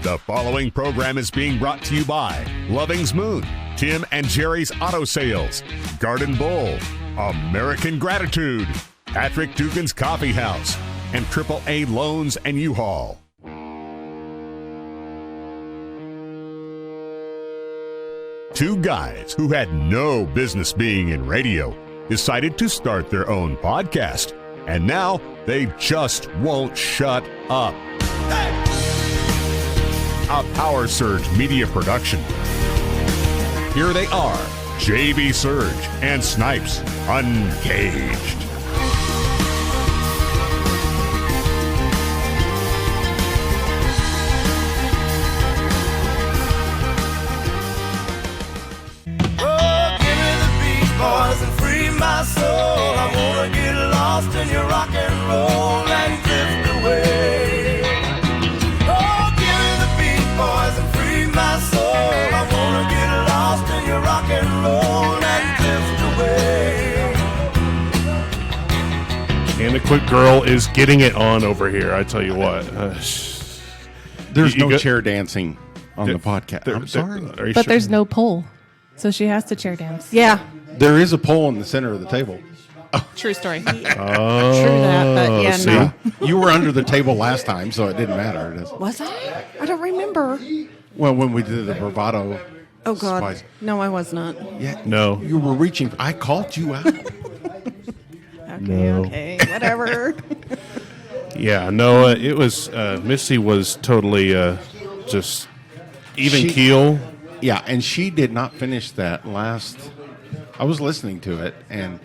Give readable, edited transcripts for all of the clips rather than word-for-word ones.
The following program is being brought to you by Loving's Moon, Tim and Jerry's Auto Sales, Garden Bowl, American Gratitude, Patrick Dugan's Coffee House, and AAA Loans and U-Haul. Two guys who had no business being in radio decided to start their own podcast, and now they just won't shut up. Hey! A Power Surge media production. Here they are, JB Surge and Snipes Uncaged. Oh, give me the beat, boys, and free my soul. I wanna get lost in your rock and roll and drift away. Boys, and free my soul. I wanna get lost in your rock and roll and drift away. KanEquip Girl is getting it on over here. I tell you what. There's no chair dancing on the podcast. I'm sorry. But there's no pole, so she has to chair dance. Yeah, There is a pole in the center of the table. True story. true that, but yeah, see? no. You were under the table last time, so it didn't matter. Was I? I don't remember. Well, when we did the bravado. Oh, God. Spice. No, I was not. Yeah, No. You were reaching. I called you out. Okay, whatever. Yeah, no, it was, Missy was totally just even keel. Yeah, and she did not finish that last. I was listening to it, and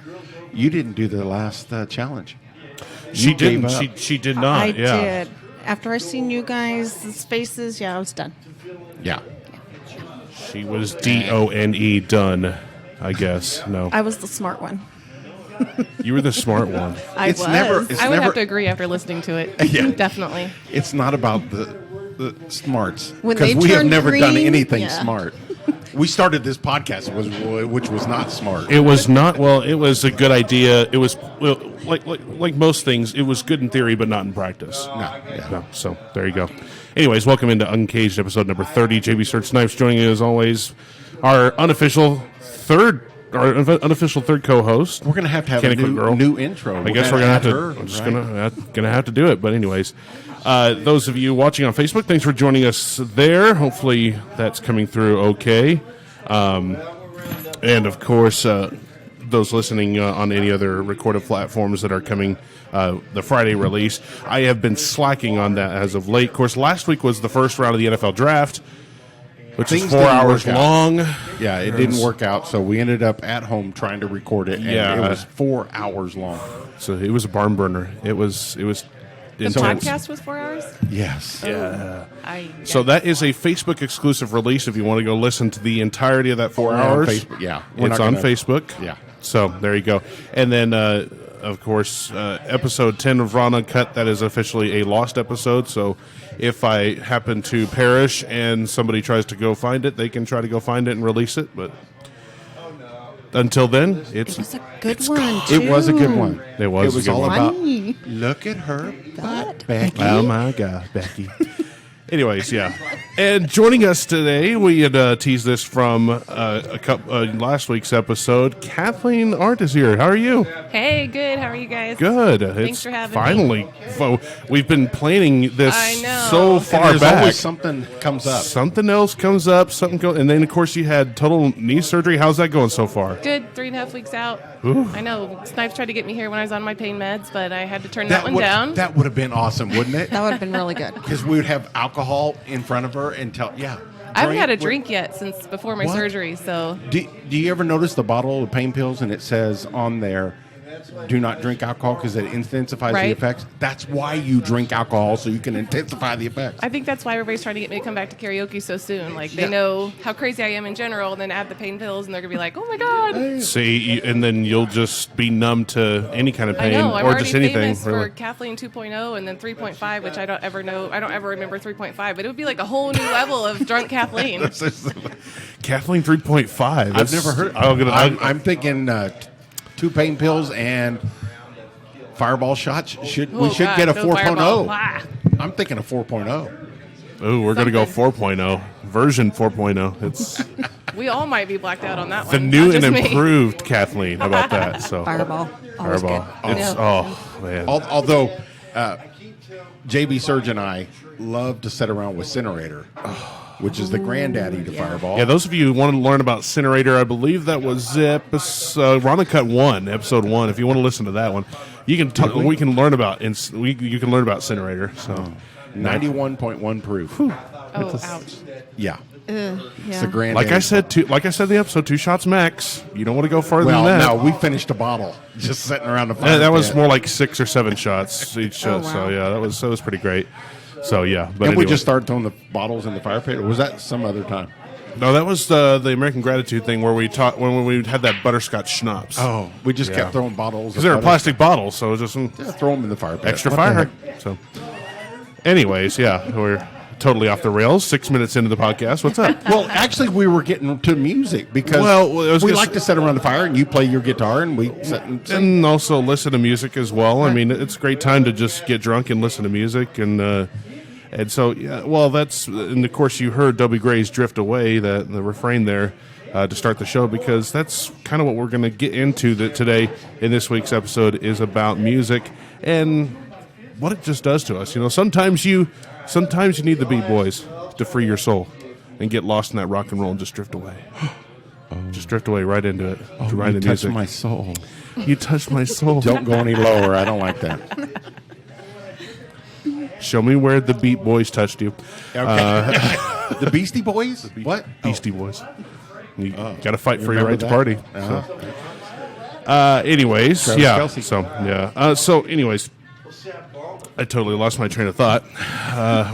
you didn't do the last challenge. She You gave didn't. up. She did not. I yeah. did. After I seen you guys' faces, yeah, I was done. Yeah. She was DONE done, I guess. No. I was the smart one. You were the smart one. I It's was. never. It's I would never. have to agree after listening to it. Yeah. Definitely. It's not about the smarts, When because they we have turned never done green, anything yeah. smart. We started this podcast which was not smart. It was not, well, it was a good idea. It was, well, like most things, it was good in theory, but not in practice. No, yeah. No, so there you go. Anyways, welcome into Uncaged episode number 30. JB Search Snipes joining you as always. Our unofficial third co-host. We're gonna have a KanEquip Girl. new intro. I guess we're gonna have to. Her, I'm just right? gonna have to do it. But anyways, those of you watching on Facebook, thanks for joining us there. Hopefully that's coming through okay. And of course, those listening on any other recorded platforms that are coming the Friday release, I have been slacking on that as of late. Of course, last week was the first round of the NFL draft, which is 4 hours long. Yeah, it didn't work out, so we ended up at home trying to record it, and Yeah. it was 4 hours long. So it was a barn burner. It was The intense. podcast was 4 hours? Yes. Yeah. I So that is a Facebook exclusive release. If you want to go listen to the entirety of that 4 hours, Facebook, yeah. it's on Facebook. Yeah. So there you go. And then, of course, episode 10 of Raw Uncut, that is officially a lost episode. So if I happen to perish and somebody tries to go find it, they can try to go find it and release it. But until then, It was a good one, too. It was a good one. It was a good all one. about, Funny. look at her butt, Becky. Becky. Oh my God, Becky. Anyways, yeah. And joining us today, we had teased this from last week's episode. Kathleen Arendt is here. How are you? Hey, good. How are you guys? Good. Thanks for having me. Finally. We've been planning this I know. so And far there's back. always something comes up. Something else comes up. And then, of course, you had total knee surgery. How's that going so far? Good. 3.5 weeks out. Ooh. I know. Snipes tried to get me here when I was on my pain meds, but I had to turn that one down. That would have been awesome, wouldn't it? That would have been really good. Because we would have alcohol in front of her and I haven't had a drink yet since before my What? surgery, so Do you ever notice the bottle of pain pills and it says on there, do not drink alcohol because it intensifies the Right. effects? That's why you drink alcohol, so you can intensify the effects. I think that's why everybody's trying to get me to come back to karaoke so soon. Like, they Yeah. know how crazy I am in general, and then add the pain pills, and they're going to be like, oh, my God. See, and then you'll just be numb to any kind of I pain know. I'm or already just anything. famous Really. for Kathleen 2.0 and then 3.5, which I don't ever know. I don't ever remember 3.5, but it would be like a whole new level of drunk Kathleen. Kathleen 3.5. I've never heard. I'm thinking 2 pain pills and fireball shots. We should Oh, God, get a no Fireball. 4.0. Ah. I'm thinking a 4.0. Ooh, we're going to go 4.0. Version 4.0. It's We all might be blacked out on that the one. new not and just me. improved Kathleen. How about that? So Fireball. Always Fireball. good. It's, oh, man. Although JB Surge and I love to sit around with Cinerator, which is the granddaddy to Fireball. Yeah, those of you who want to learn about Cinerator, I believe that was Rana Cut 1, episode 1. If you want to listen to that one, you can we can learn about you can learn about Cinerator. So 91.1 proof. Oh, ouch. Yeah. Yeah. It's the granddaddy. like I said in the episode, 2 shots max. You don't want to go further Well, than that. no, we finished a bottle just sitting around the fire That was pit. more like 6 or 7 shots each shot. wow. So yeah, that was pretty great. So yeah, but And we anyway. just started throwing the bottles in the fire pit, or was that some other time? No, that was the American Gratitude thing where we taught when we had that butterscotch schnapps. Oh, we just Yeah. kept throwing bottles. Because they were plastic bottles, so it was just Yeah, throw them in the fire pit. extra What the fire. heck? So, anyways, yeah, we're totally off the rails. 6 minutes into the podcast. What's up? Well, actually, we were getting to music because Well, I was we gonna like s- to sit around the fire and you play your guitar and we sit and sing. And also listen to music as well. I mean, it's a great time to just get drunk and listen to music, and so yeah. Well, and of course you heard W. Gray's "Drift Away," the refrain there to start the show, because that's kind of what we're going to get into today in this week's episode is about music and what it just does to us. You know, sometimes you need the Beat Boys to free your soul and get lost in that rock and roll and just drift away. Just drift away right into it. right you into touched music. my soul. You touched my soul. Don't go any lower. I don't like that. Show me where the Beat Boys touched you. Okay. The Beastie Boys? What? Beastie Boys. You got to fight for your Remember right to that? party. Uh-huh. Anyways, Travis yeah. Kelce. So anyways, I totally lost my train of thought.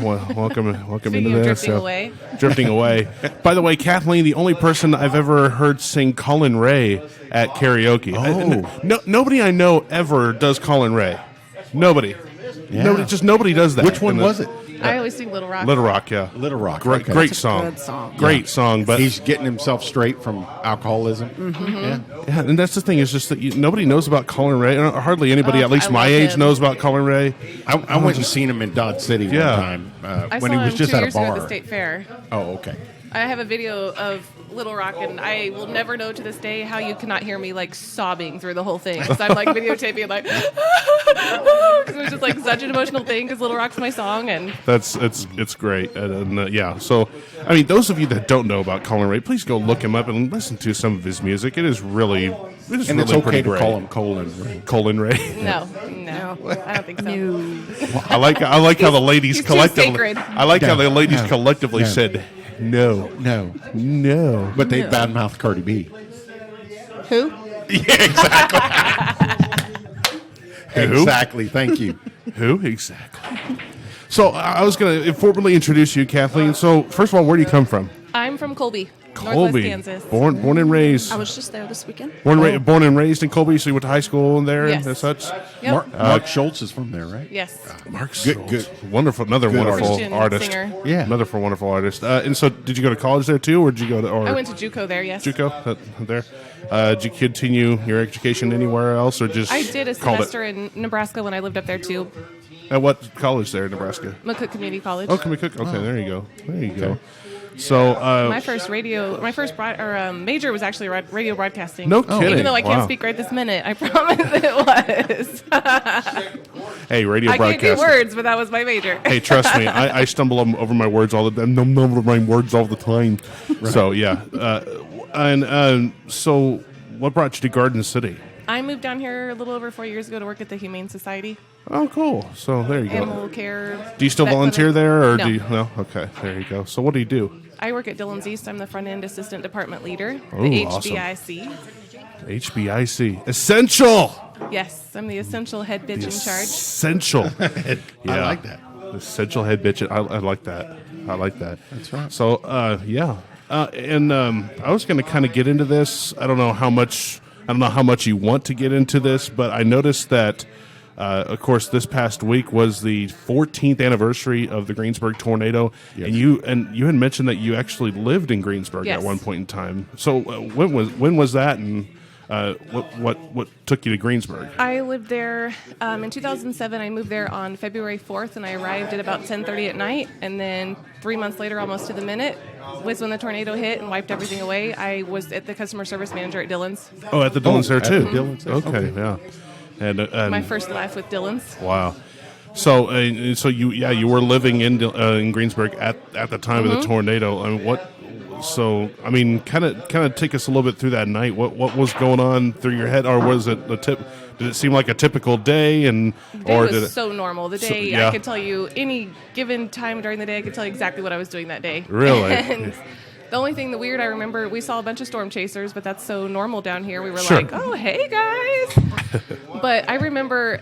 Welcome Speaking into of this. drifting away. Drifting away. By the way, Kathleen, the only person I've ever heard sing Colin Ray at karaoke. Nobody I know ever does Colin Ray. Nobody. Yeah. Nobody does that. Which one was it? I always sing Little Rock. Little Rock, yeah. Little Rock. Great, okay. great That's a song. good song. Great song, but He's getting himself straight from alcoholism. Yeah. yeah, and that's the thing is just that nobody knows about Colin Ray. Hardly anybody, Oh, at least I my love age, him. knows about Colin Ray. I went and seen him in Dodge City Yeah. one time I when saw he was him just 2 at a years ago at bar. the State Fair. Oh, okay. I have a video of Little Rock, and I will never know to this day how you cannot hear me like sobbing through the whole thing because I'm like videotaping like because it was just like such an emotional thing because Little Rock's my song, and It's great, and yeah. So, I mean, those of you that don't know about Colin Ray, please go look him up and listen to some of his music. It is really, And really it's okay pretty to great. call him Colin Ray. Colin Ray. no, I don't think so. I like how the ladies he's too collectively. sacred. I like how the ladies No. collectively No. said no, No. no. But they badmouthed Cardi B. Who? Who? Exactly. Thank you. Who exactly? So I was going to formally introduce you, Kathleen. So first of all, where do you come from? I'm from Colby, Northwest Colby, Kansas. born and raised. I was just there this weekend. Born and raised in Colby, so you went to high school there Yes. and such. Yep. Mark Schultz is from there, right? Yes. Mark Good- Schultz. good. Wonderful, another Good wonderful Christian artist. singer. Yeah. Another wonderful artist. And so, did you go to college there too, or did you go to? Or I went to JUCO there. Yes. JUCO there. Did you continue your education anywhere else, or just? I did a called semester it? in Nebraska when I lived up there too. At what college there in Nebraska? McCook Community College. Oh, can we cook? Okay, there you go. There you go. So, My first major was actually radio broadcasting. No kidding. Even though I can't Wow. speak right this minute, I promise it was. hey, radio I can't do broadcasting. words, but that was my major. Hey, trust me, I stumble over my words all the time. Over my words all the time. So yeah, so what brought you to Garden City? I moved down here a little over 4 years ago to work at the Humane Society, Oh, cool. So there you go. animal care. Do you still vet volunteer clinic. there, or No. do you? No. Okay, there you go. So what do you do? I work at Dillon's East. I'm the front end assistant department leader, Ooh, the awesome. HBIC. HBIC Essential. Yes, I'm the essential head bitch in charge. Essential. Yeah. I like that. Essential head bitch. I like that. I like that. That's right. So yeah, and I was going to kind of get into this. I don't know how much you want to get into this, but I noticed that. Of course, this past week was the 14th anniversary of the Greensburg tornado, Yes. and you had mentioned that you actually lived in Greensburg Yes. at one point in time. So when was that, and What took you to Greensburg? I lived there in 2007. I moved there on February 4th, and I arrived at about 10:30 at night. And then 3 months later, almost to the minute, was when the tornado hit and wiped everything away. I was at the customer service manager at Dillon's. Oh, at the Dillon's there too. At the Dillon's there. Okay, yeah. And My first life with Dillon's. wow. So you were living in Greensburg at the time of the tornado. I mean, kind of take us a little bit through that night. What was going on through your head, or was it Did it seem like a typical day, So normal. The day, yeah. I could tell you any given time during the day, I could tell you exactly what I was doing that day. Really? And the only thing weird I remember, we saw a bunch of storm chasers, but that's so normal down here. We were Sure. like, oh, hey guys. But I remember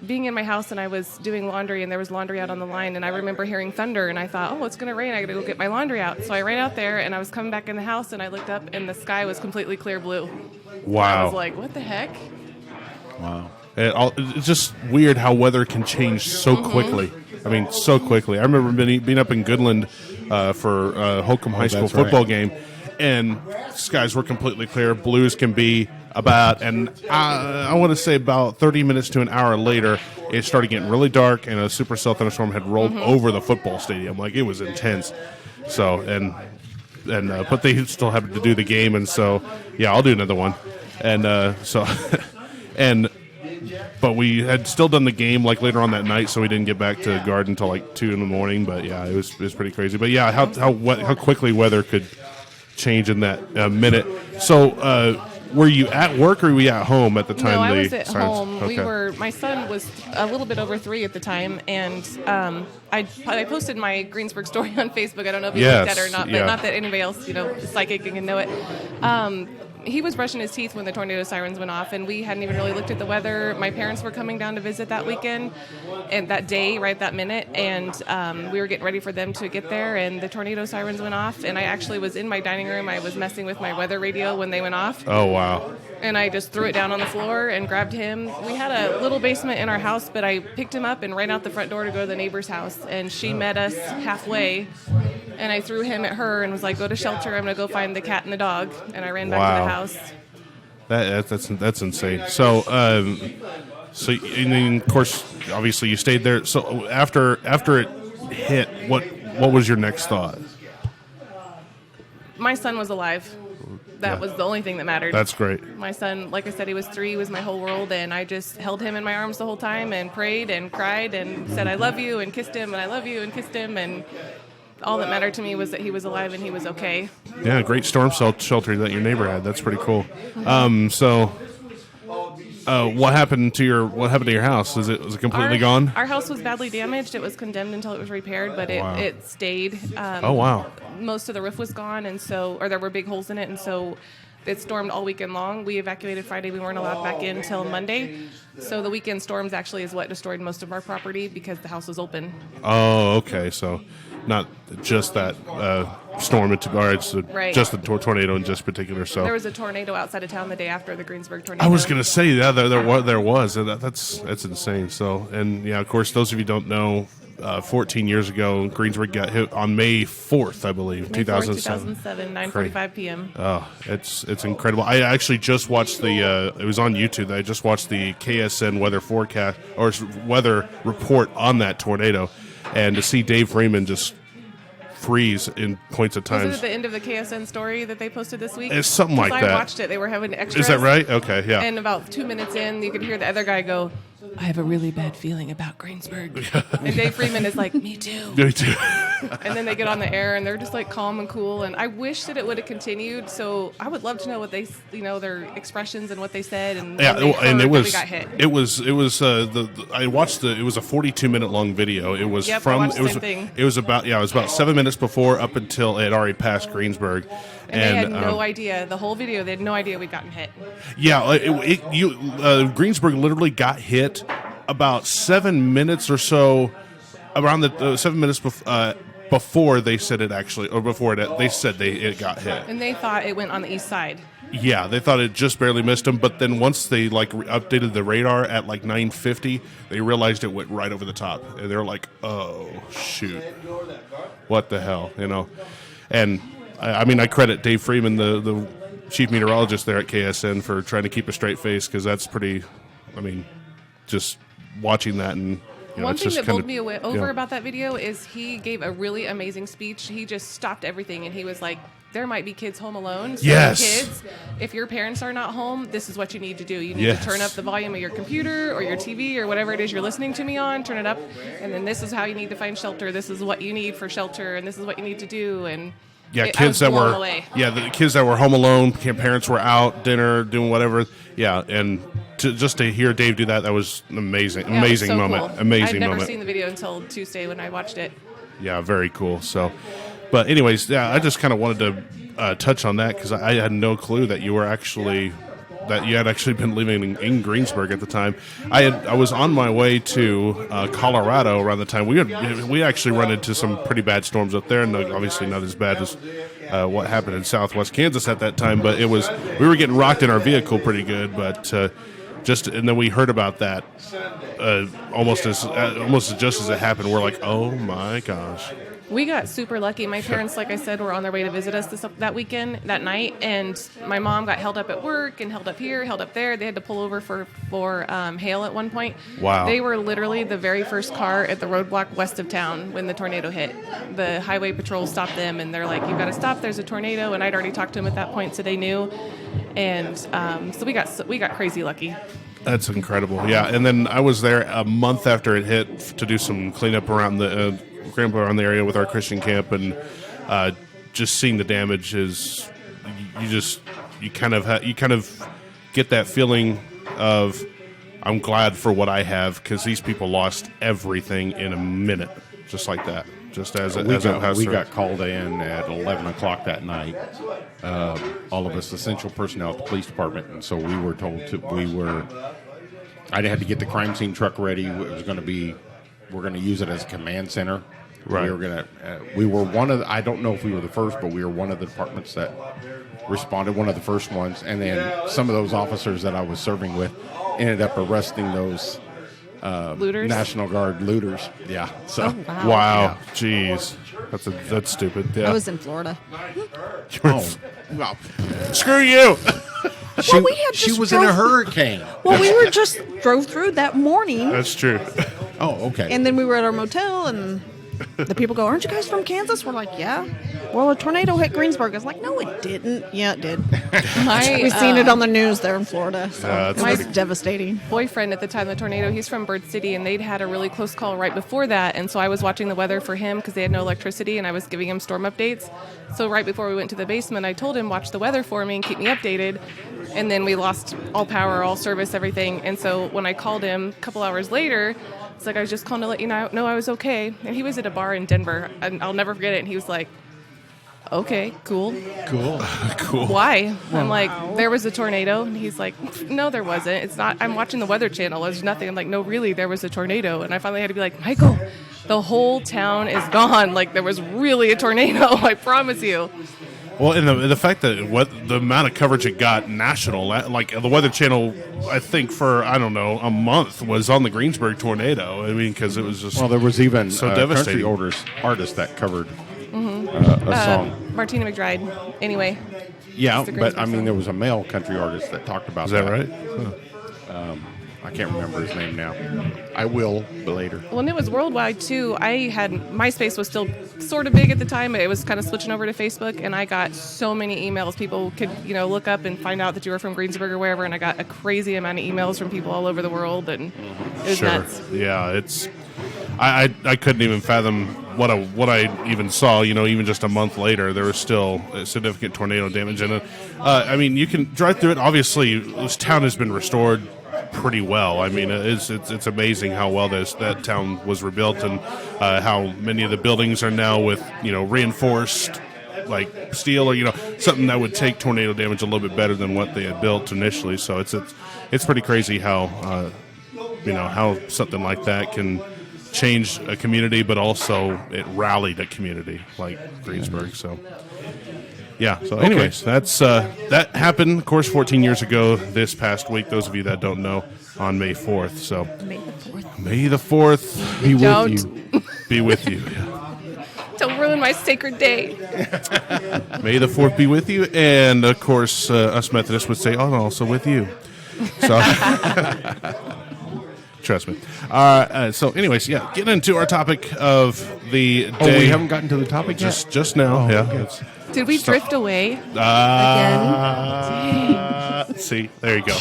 being in my house and I was doing laundry and there was laundry out on the line, and I remember hearing thunder and I thought, oh, it's going to rain. I got to go get my laundry out. So I ran out there and I was coming back in the house and I looked up and the sky was completely clear blue. Wow. I was like, what the heck? Wow. It's just weird how weather can change so quickly. I mean, so quickly. I remember being up in Goodland for Holcomb High School that's football right. game, and skies were completely clear. Blues can be about, and I want to say about 30 minutes to an hour later, it started getting really dark, and a supercell thunderstorm had rolled over the football stadium. Like, it was intense. So, but they still happened to do the game, and so, yeah, I'll do another one. And but we had still done the game like later on that night, so we didn't get back to Garden until like 2 in the morning. But yeah, it was pretty crazy. But yeah, how quickly weather could change in that minute. So were you at work or were you at home at the time? No, I was at home. Okay. My son was a little bit over 3 at the time, and I posted my Greensburg story on Facebook. I don't know if you looked at it or not, but not that anybody else, is psychic and can know it. He was brushing his teeth when the tornado sirens went off, and we hadn't even really looked at the weather. My parents were coming down to visit that weekend, and that day, right that minute, and we were getting ready for them to get there, and the tornado sirens went off, and I actually was in my dining room. I was messing with my weather radio when they went off. Oh, wow. And I just threw it down on the floor and grabbed him. We had a little basement in our house, but I picked him up and ran out the front door to go to the neighbor's house, and she met us halfway. And I threw him at her and was like, go to shelter. I'm going to go find the cat and the dog. And I ran back to the house. That's insane. So, and then, of course, obviously you stayed there. So after it hit, what was your next thought? My son was alive. That was the only thing that mattered. That's great. My son, like I said, he was 3, was my whole world, and I just held him in my arms the whole time and prayed and cried and said, I love you, and kissed him, and I love you, and kissed him, and all that mattered to me was that he was alive and he was okay. Yeah, great storm shelter that your neighbor had. That's pretty cool. What happened to your house? Was it completely gone? Our house was badly damaged. It was condemned until it was repaired, but it stayed. Oh, wow. Most of the roof was gone, or there were big holes in it, and so it stormed all weekend long. We evacuated Friday. We weren't allowed back in until Monday. So the weekend storms actually is what destroyed most of our property because the house was open. Oh, okay. So not just that storm, just the tornado in just particular. So there was a tornado outside of town the day after the Greensburg tornado. I was going to say, yeah, there was. That's insane. So, and yeah, of course, those of you who don't know, 14 years ago, Greensburg got hit on May 4th, I believe, May 2007. 9:45 p.m. Oh, it's incredible. I actually just watched it was on YouTube. I just watched the KSN weather forecast or weather report on that tornado, and to see Dave Freeman just freeze in points of time. Was it at the end of the KSN story that they posted this week? It's something like that. I watched it. They were having extras. Is that right? Okay, yeah. And about 2 minutes in, you could hear the other guy go, I have a really bad feeling about Greensburg. And Dave Freeman is like, me too. Me too. And then they get on the air and they're just like calm and cool. And I wish that it would have continued. So I would love to know what they, their expressions and what they said. And yeah, and it was, we got hit. I watched it was a 42-minute long video. It was I from, watched the same thing. It was about 7 minutes before up until it had already passed Greensburg. And they had no idea. The whole video, they had no idea we'd gotten hit. Yeah, Greensburg literally got hit about 7 minutes or so, around the 7 minutes before they said it actually, or before they said it got hit. And they thought it went on the east side. Yeah, they thought it just barely missed them, but then once they updated the radar at 9:50, they realized it went right over the top, and they're like, "Oh shoot, what the hell?" And I credit Dave Freeman, the chief meteorologist there at KSN for trying to keep a straight face, because that's pretty. I mean, just watching that and. One it's thing just that kinda, bowled me over about that video is he gave a really amazing speech. He just stopped everything, and he was like, there might be kids home alone. So Yes. kids, if your parents are not home, this is what you need to do. You need to turn up the volume of your computer or your TV or whatever it is you're listening to me on, turn it up, and then this is how you need to find shelter. This is what you need for shelter, and this is what you need to do. And kids that were the kids that were home alone, parents were out dinner doing whatever. Yeah, and just to hear Dave do that was an amazing so moment. Cool. Amazing I'd never moment. seen the video until Tuesday when I watched it. Yeah, very cool. So, but anyways, yeah, I just kind of wanted to touch on that because I had no clue that you had actually been living in Greensburg at the time. I was on my way to Colorado around the time. We actually run into some pretty bad storms up there, and obviously not as bad as what happened in Southwest Kansas at that time. But we were getting rocked in our vehicle pretty good. But and then we heard about that almost just as it happened. We're like, oh my gosh. We got super lucky. My parents, like I said, were on their way to visit us that night, and my mom got held up at work and held up here, held up there. They had to pull over for hail at one point. Wow. They were literally the very first car at the roadblock west of town when the tornado hit. The highway patrol stopped them, and they're like, "You've got to stop. There's a tornado." And I'd already talked to them at that point, so they knew. And so we got crazy lucky. That's incredible. Yeah, and then I was there a month after it hit to do some cleanup around the area with our Christian camp, and just seeing the damage is you kind of get that feeling of I'm glad for what I have, because these people lost everything in a minute, just like that. Just we got called in at 11 o'clock that night. All of us essential personnel at the police department, and so we were told I had to get the crime scene truck ready. We're going to use it as a command center. Right. We were one of I don't know if we were the first, but we were one of the departments that responded, one of the first ones. And then some of those officers that I was serving with ended up arresting those looters? National Guard looters. Yeah. So wow. Jeez. That's stupid. Yeah. I was in Florida. Oh, well, screw you. She was in a hurricane. Well, we just drove through that morning. That's true. Oh, okay. And then we were at our motel, and the people go, "Aren't you guys from Kansas?" We're like, "Yeah." Well, a tornado hit Greensburg. I was like, "No, it didn't." Yeah, it did. We've seen it on the news there in Florida. So it was devastating. Boyfriend at the time of the tornado, he's from Bird City, and they'd had a really close call right before that. And so I was watching the weather for him because they had no electricity, and I was giving him storm updates. So right before we went to the basement, I told him, watch the weather for me and keep me updated. And then we lost all power, all service, everything. And so when I called him a couple hours later, it's like, I was just calling to let you know I was okay. And he was at a bar in Denver, and I'll never forget it. And he was like, okay, cool. Why? I'm like, there was a tornado. And he's like, no, there wasn't. It's not. I'm watching the Weather Channel. There's nothing. I'm like, no, really, there was a tornado. And I finally had to be like, Michael, the whole town is gone. Like, there was really a tornado. I promise you. Well, and the fact that the amount of coverage it got national, like the Weather Channel, I think for, I don't know, a month was on the Greensburg tornado. I mean, because it was just there was even so devastating. Country artist that covered a song. Martina McBride. Anyway. Yeah, but I mean, there was a male country artist that talked about that. Is that right? Huh. I can't remember his name now. I will, but later. Well, and it was worldwide, too. MySpace was still sort of big at the time. It was kind of switching over to Facebook, and I got so many emails. People could, look up and find out that you were from Greensburg or wherever, and I got a crazy amount of emails from people all over the world, and it was nuts. Yeah, it's... I couldn't even fathom what I even saw. Even just a month later, there was still a significant tornado damage in it. I mean, you can drive through it. Obviously, this town has been restored pretty well. I mean, it's amazing how well that town was rebuilt, and how many of the buildings are now with reinforced like steel, or something that would take tornado damage a little bit better than what they had built initially. So it's pretty crazy how how something like that can change a community, but also it rallied a community like Greensburg. So yeah. So anyways, that's that happened, of course, 14 years ago this past week. Those of you that don't know, on May 4th. So May the 4th be with you. Be with you. Yeah. Don't ruin my sacred day. May the 4th be with you. And, of course, us Methodists would say, oh, also with you. So, trust me. So, anyways, yeah, getting into our topic of the day. Oh, we haven't gotten to the topic yet? Just now, yeah. Okay. Did we drift away again? See, there you go.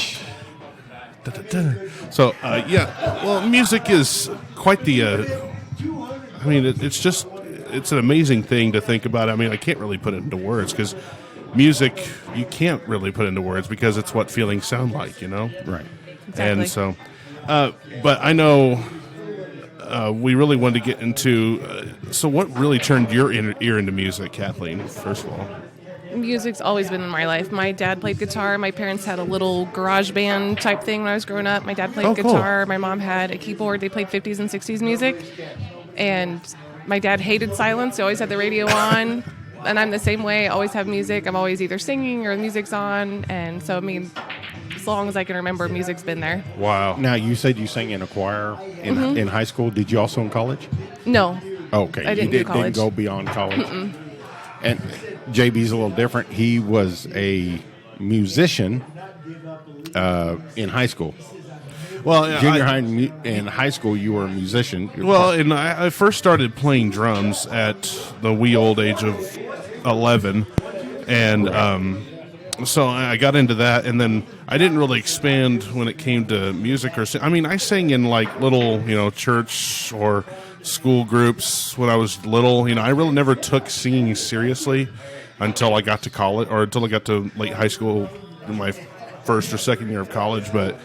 So, yeah, well, music is quite the, I mean, it's an amazing thing to think about. I mean, I can't really put it into words because music, you can't really put into words because it's what feelings sound like, you know? Right. Exactly. And so, but I know we really wanted to get into, so what really turned your ear into music, Kathleen, first of all? Music's always been in my life. My dad played guitar. My parents had a little garage band type thing when I was growing up. My dad played guitar. My mom had a keyboard. They played 50s and 60s music. And my dad hated silence. He always had the radio on. And I'm the same way. I always have music. I'm always either singing or the music's on. And so, I mean, as long as I can remember, music's been there. Wow. Now, you said you sang in a choir in high school. Did you also in college? No. Okay. I didn't do college. Didn't go beyond college? And JB's a little different. He was a musician in high school. Well, Junior high and high school, you were a musician. Well, and I first started playing drums at the wee old age of 11, and so I got into that, and then I didn't really expand when it came to music I mean, I sang in like little, church or school groups when I was little. I really never took singing seriously until I got to college, or until I got to late high school in my first or second year of college. But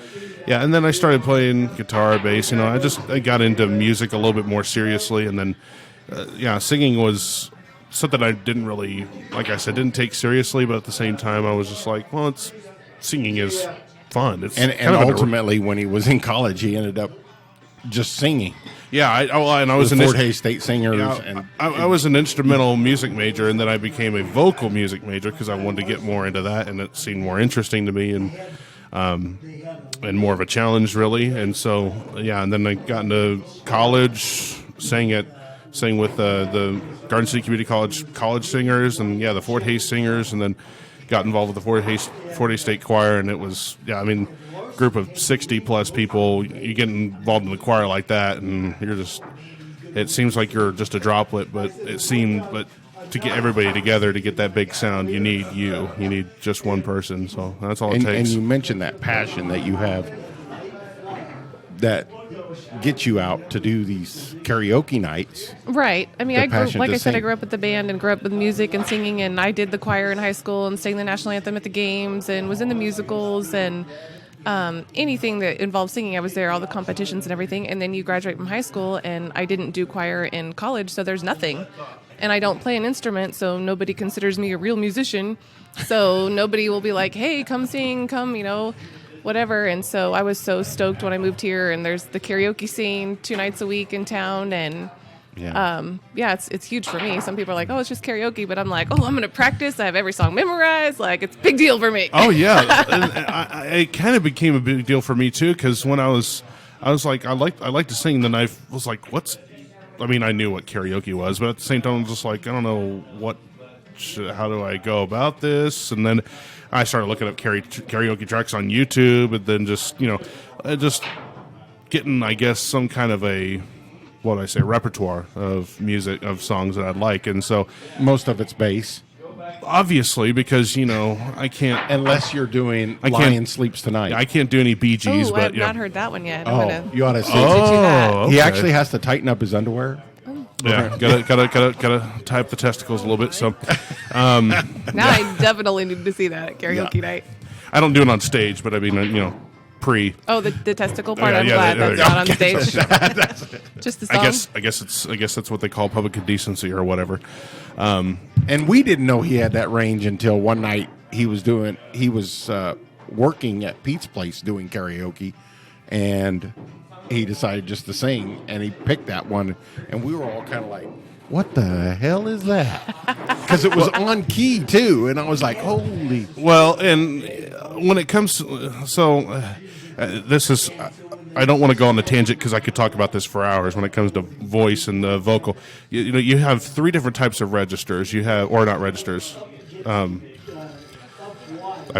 yeah, and then I started playing guitar, bass. I got into music a little bit more seriously, and then singing was something I didn't really, like I said, didn't take seriously. But at the same time, I was just like, well, singing is fun. It's and ultimately, when he was in college, he ended up just singing. Yeah, I was an Fort Hays State Singers. I was an instrumental music major, and then I became a vocal music major because I wanted to get more into that, and it seemed more interesting to me and more of a challenge, really. And so, and then I got into college, sang with the Garden City Community College singers, and the Fort Hays singers, and then got involved with the Fort Hays State Choir, and it was group of 60 plus people. You get involved in the choir like that, and it seems like you're just a droplet, but to get everybody together to get that big sound, you need just one person. So that's all it takes. And you mentioned that passion that you have that gets you out to do these karaoke nights. Right. I mean, I grew up with the band and grew up with music and singing, and I did the choir in high school and sang the national anthem at the games and was in the musicals and anything that involved singing. I was there, all the competitions and everything. And then you graduate from high school, and I didn't do choir in college, so there's nothing. And I don't play an instrument, so nobody considers me a real musician. So nobody will be like, hey, come sing, come, whatever. And so I was so stoked when I moved here, and there's the karaoke scene 2 nights a week in town, and it's huge for me. Some people are like, oh, it's just karaoke, but I'm like, oh, I'm going to practice. I have every song memorized. Like, it's a big deal for me. Oh, yeah. And it kind of became a big deal for me, too, because when I was like, I like to sing, then I was like, I knew what karaoke was, but at the same time, I was just like, I don't know how do I go about this? And then I started looking up karaoke tracks on YouTube, and then just getting, I guess, some kind of repertoire of music, of songs that I'd like. And so most of it's bass, obviously, because I can't, unless you're doing Lion Sleeps Tonight. I can't do any Bee Gees. But I've not heard that one yet. You ought to see. Okay. He actually has to tighten up his underwear. Yeah, gotta tie up the testicles a little bit. So now I definitely need to see that at karaoke night. I don't do it on stage, but I mean, pre. Oh, the testicle part. I'm glad that's not on stage. Just the song. I guess that's what they call public indecency or whatever. And we didn't know he had that range until one night he was working at Pete's place doing karaoke, and he decided just to sing, and he picked that one, and we were all kind of like, what the hell is that? Because it was on key too, and I was like, holy. Well, and when it comes to, this is I don't want to go on a tangent because I could talk about this for hours when it comes to voice and vocal. You have 3 different types of registers. You have, or not registers. I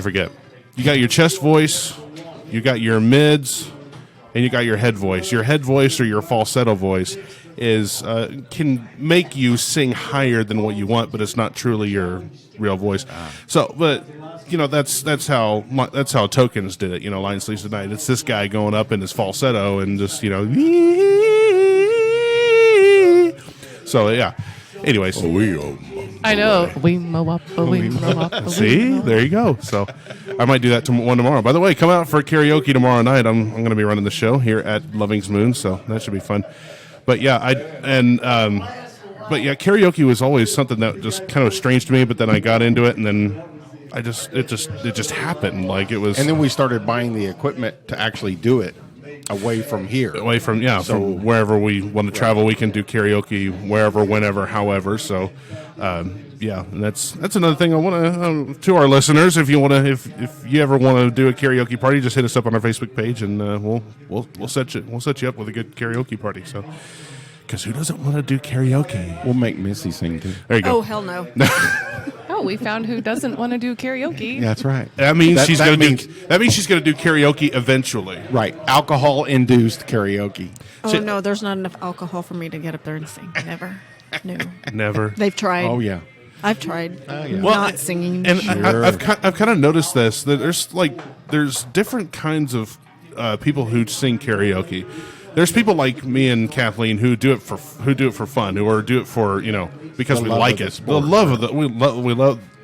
forget. You got your chest voice, you got your mids, and you got your head voice. Your head voice or your falsetto voice is can make you sing higher than what you want, but it's not truly your real voice. So, but that's how Tokens did it. Lion Sleeps Tonight. It's this guy going up in his falsetto and just So yeah. Anyways, I know. See, there you go. So I might do that one tomorrow. By the way, come out for karaoke tomorrow night. I'm going to be running the show here at Loving's Moon, so that should be fun. But yeah, karaoke was always something that just kind of strange to me. But then I got into it, and then it just happened. Like it was. And then we started buying the equipment to actually do it away from here. From wherever we want to travel, we can do karaoke wherever, whenever, however. So, and that's another thing I want to our listeners. If you ever want to do a karaoke party, just hit us up on our Facebook page, and we'll set you up with a good karaoke party. So, because who doesn't want to do karaoke? We'll make Missy sing too. There you go. Oh hell no. Oh, we found who doesn't want to do karaoke. Yeah, that's right. That means she's going to do karaoke eventually. Right. Alcohol-induced karaoke. Oh no, there's not enough alcohol for me to get up there and sing. Never. No. Never. They've tried. Oh yeah. I've tried. Yeah. Not singing. And I've kind of noticed this, that there's different kinds of people who sing karaoke. There's people like me and Kathleen who do it for fun, or do it for because we like it. The love of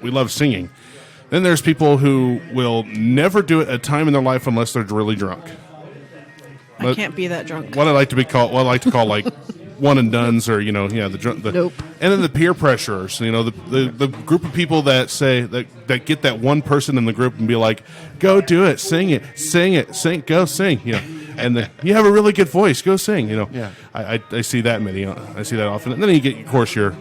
we love singing. Then there's people who will never do it a time in their life unless they're really drunk. I can't be that drunk. What I like to call like one and dones, or the drunk. Nope. And then the peer pressures, the group of people that say that get that one person in the group and be like, go do it, sing, go sing, and you have a really good voice, go sing, Yeah. I see that I see that often. And then you get, of course, your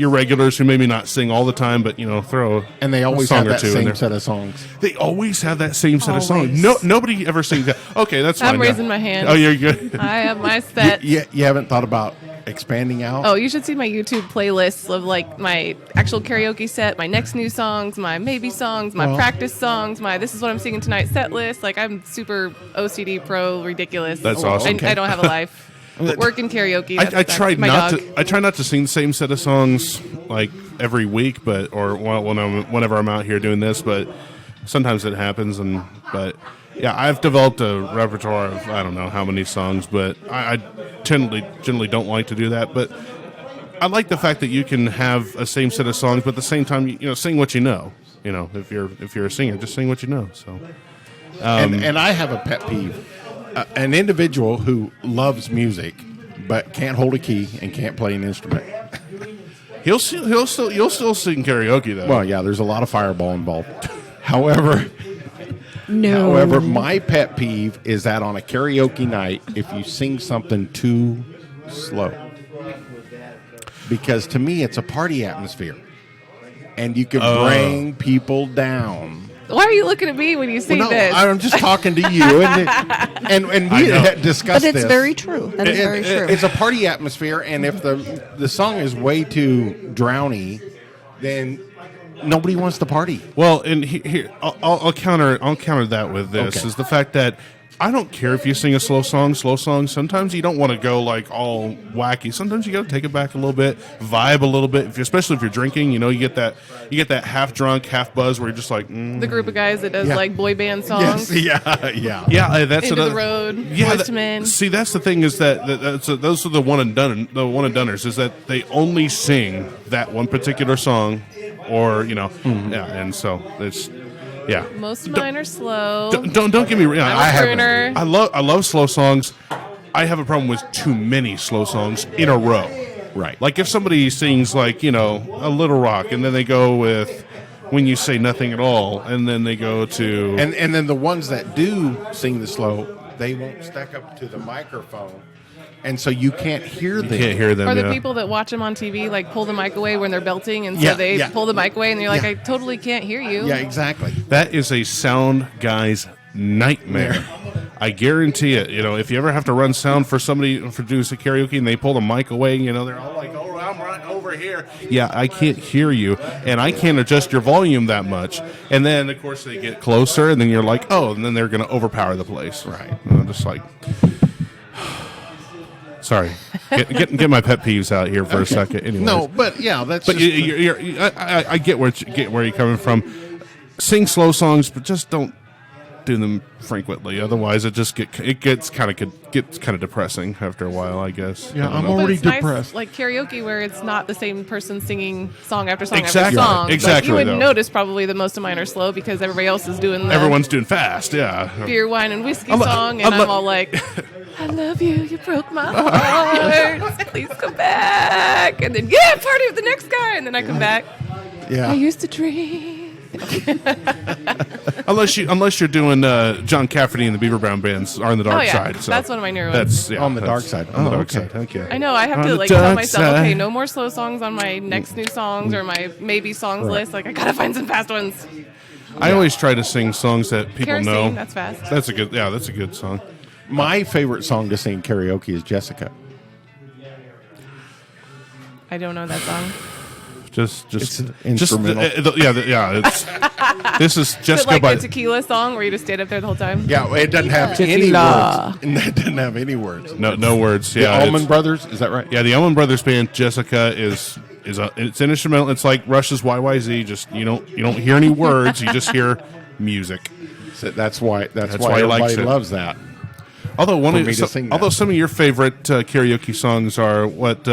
regulars who maybe not sing all the time, but throw and they always song have that or two in same there. set of songs. They always have that same set of songs. Nobody ever sings that. Okay, that's fine. I'm raising my hand. Oh, you're good. I have my set. You haven't thought about expanding out? Oh, you should see my YouTube playlists of my actual karaoke set, my next new songs, my maybe songs, my practice songs, my this is what I'm singing tonight set list. I'm super OCD pro ridiculous. That's awesome. I don't have a life. Work in karaoke. I try not to sing the same set of songs every week, whenever I'm out here doing this, but sometimes it happens. But yeah, I've developed a repertoire of I don't know how many songs, but I generally don't like to do that. But I like the fact that you can have a same set of songs, but at the same time, sing what you know. If you're a singer, just sing what you know. So, and I have a pet peeve: an individual who loves music but can't hold a key and can't play an instrument. you'll still sing karaoke though. Well, yeah, there's a lot of fireball involved. However, my pet peeve is that on a karaoke night, if you sing something too slow, because to me it's a party atmosphere, and you can bring people down. Why are you looking at me when you say this? I'm just talking to you, and we had discussed this. But it's very true. That is very true. It's a party atmosphere, and if the song is way too drowny, then nobody wants to party. Well, and here I'll counter that with this is the fact that I don't care if you sing a slow song. Sometimes you don't want to go all wacky. Sometimes you got to take it back a little bit, vibe a little bit. Especially if you're drinking, you get that half drunk, half buzz where you're just the group of guys that does boy band songs. Yes, yeah. That's Into the Road. Yeah, Boyz II Men. See, that's the thing is that those are the one and doners is that they only sing that one particular song, or and so it's. Yeah. Most of mine are slow. Don't get me wrong. I love slow songs. I have a problem with too many slow songs in a row. Right. Like if somebody sings a Little Rock, and then they go with When You Say Nothing at All, and then they go to and then the ones that do sing the slow, they won't stack up to the microphone. And so you can't hear them. Or the people that watch them on TV, pull the mic away when they're belting, and so they pull the mic away, and you're like, I totally can't hear you. Yeah, exactly. That is a sound guy's nightmare. I guarantee it. If you ever have to run sound for somebody for doing some karaoke and they pull the mic away, they're all like, "Oh, I'm right over here." Yeah, I can't hear you, and I can't adjust your volume that much. And then, of course, they get closer, and then you're like, "Oh," and then they're going to overpower the place. Right? And I'm just like, sorry, get my pet peeves out here for a second. Anyways. No, but yeah, that's. But I get where you're coming from. Sing slow songs, but just don't do them frequently. Otherwise, it gets kind of depressing after a while, I guess. Yeah, I'm But already it's nice, depressed. like karaoke, where it's not the same person singing song after song Exactly. after song. Exactly, But you would though. notice probably that most of mine are slow because everybody else is doing the Everyone's doing fast, yeah. beer, wine, and whiskey I'm- song, and I'm- I'm all like, "I love you, you broke my heart. Please come back." And then, "Yeah, party with the next guy." And then I come back. Yeah. I used to dream. Unless you're doing John Cafferty and the Beaver Brown Bands are on the dark Oh, yeah. side. So That's one of my newer ones. That's On the dark side. On the Oh, dark okay. side. Okay. I know. I have On to the tell dark myself, side. okay, no more slow songs on my next new songs or my maybe songs list. Like I gotta find some fast ones. I always try to sing songs that people Kerosene, know. that's fast. That's a good song. My favorite song to sing karaoke is Jessica. I don't know that song. It's an instrumental. It's this is Is it Jessica like by a tequila song where you just stayed up there the whole time? Yeah, it doesn't have any Tequila. words. It doesn't have any words. no words. The Yeah, Allman it's- Brothers, is that right? Yeah, the Allman Brothers Band. Jessica it's an instrumental. It's like Rush's YYZ. Just you don't hear any words. You just hear music. So that's why why he everybody likes it. loves that. Although sing that. although some of your favorite karaoke songs are what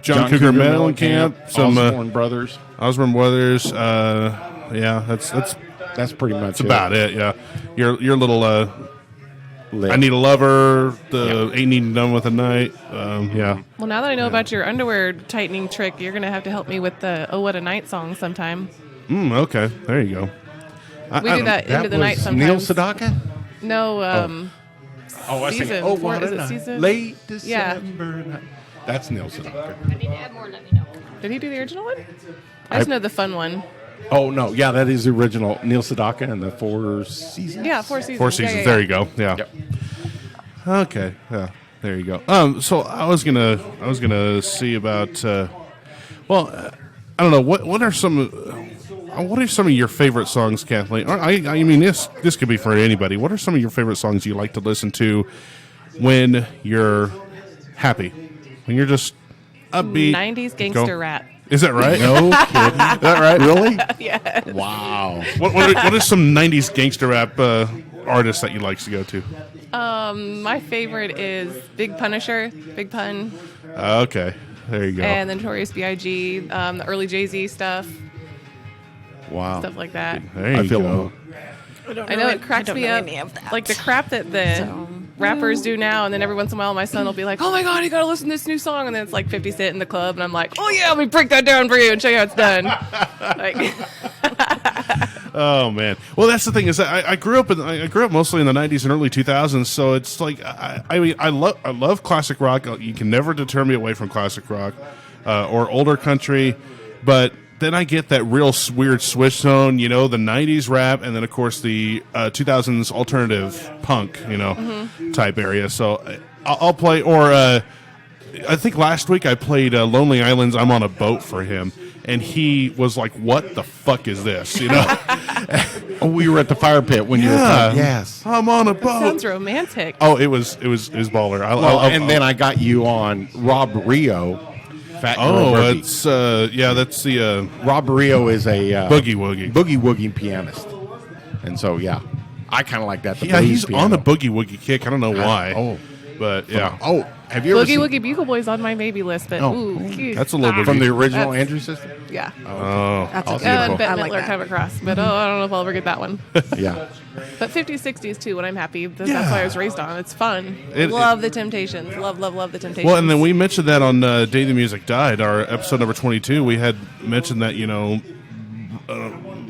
John Cougar Mellencamp, some Osborne Brothers. Osborne Brothers. Yeah, That's pretty much that's about it. Yeah, your little Lit. I Need a Lover. The Ain't Needing Done with a Night. Yeah. Well, now that I know about your underwear tightening trick, you're gonna have to help me with the "Oh What a Night" song sometime. Okay. There you go. We do that into the night sometimes. Neil Sedaka? No, Oh, I Season. Oh, Four- what is a it night. season? Late Yeah. December night. That's Neil Sedaka. Did he do the original one? I just know the fun one. Oh, no. Yeah, that is the original Neil Sedaka and the Four Seasons. Yeah, Four Seasons. Four Seasons. Yeah, yeah, There yeah. you go. Yeah. Yep. Okay. Yeah. There you go. So I was gonna see about. I don't know. What are some of your favorite songs, Kathleen? Or, I mean, this could be for anybody. What are some of your favorite songs you like to listen to when you're happy, when you're just upbeat? 90s gangster rap. Is that right? No kidding. Is that right? Really? Yes. Wow. What are some 90s gangster rap artists that you like to go to? My favorite is Big Punisher, Big Pun, Okay. There you go. and the Notorious B.I.G., the early Jay-Z stuff, Wow. stuff like that. There you I feel go. old. I know it cracks me up, like the crap that the rappers do now, and then every once in a while my son will be like, "Oh my god, you gotta listen to this new song," and then it's like 50 Cent in the club, and I'm like, "Oh yeah, let me break that down for you and show you how it's done." Like, Oh man. Well, that's the thing is that I grew up mostly in the 90s and early 2000s, so it's like I mean I love classic rock. You can never deter me away from classic rock or older country, but then I get that real weird switch zone, the 90s rap, and then of course the 2000s alternative punk, type area. So I'll play, or I think last week I played Lonely Island's "I'm on a Boat" for him, and he was like, "What the fuck is this?" Oh, we were at the fire pit when you were Yeah. Yes. I'm on a boat. sounds romantic. Oh, it was baller. And then I got you on Rob Rio. Fat Girl Oh, Bertie. it's that's the Rob Rio is a Boogie Woogie. boogie woogie pianist, and so yeah, I kind of like that. The Yeah, blues he's piano. on a Boogie Woogie kick. I don't know why. Oh, But yeah, oh, have you ever Boogie seen Woogie Bugle Boy's on my maybe list, but Oh. ooh, cute. That's a little bit from the original That's- Andrew system? Yeah. oh, That's I'll a see good it. And one. Bette I like Midler that. come across, but I don't know if I'll ever get that one. Yeah, But 50s, 60s too, when I'm happy. That's Yeah. what I was raised on. It's fun. It- love the Temptations. Love the Temptations. well, and then we mentioned that on Day the Music Died, our episode number 22. We had mentioned that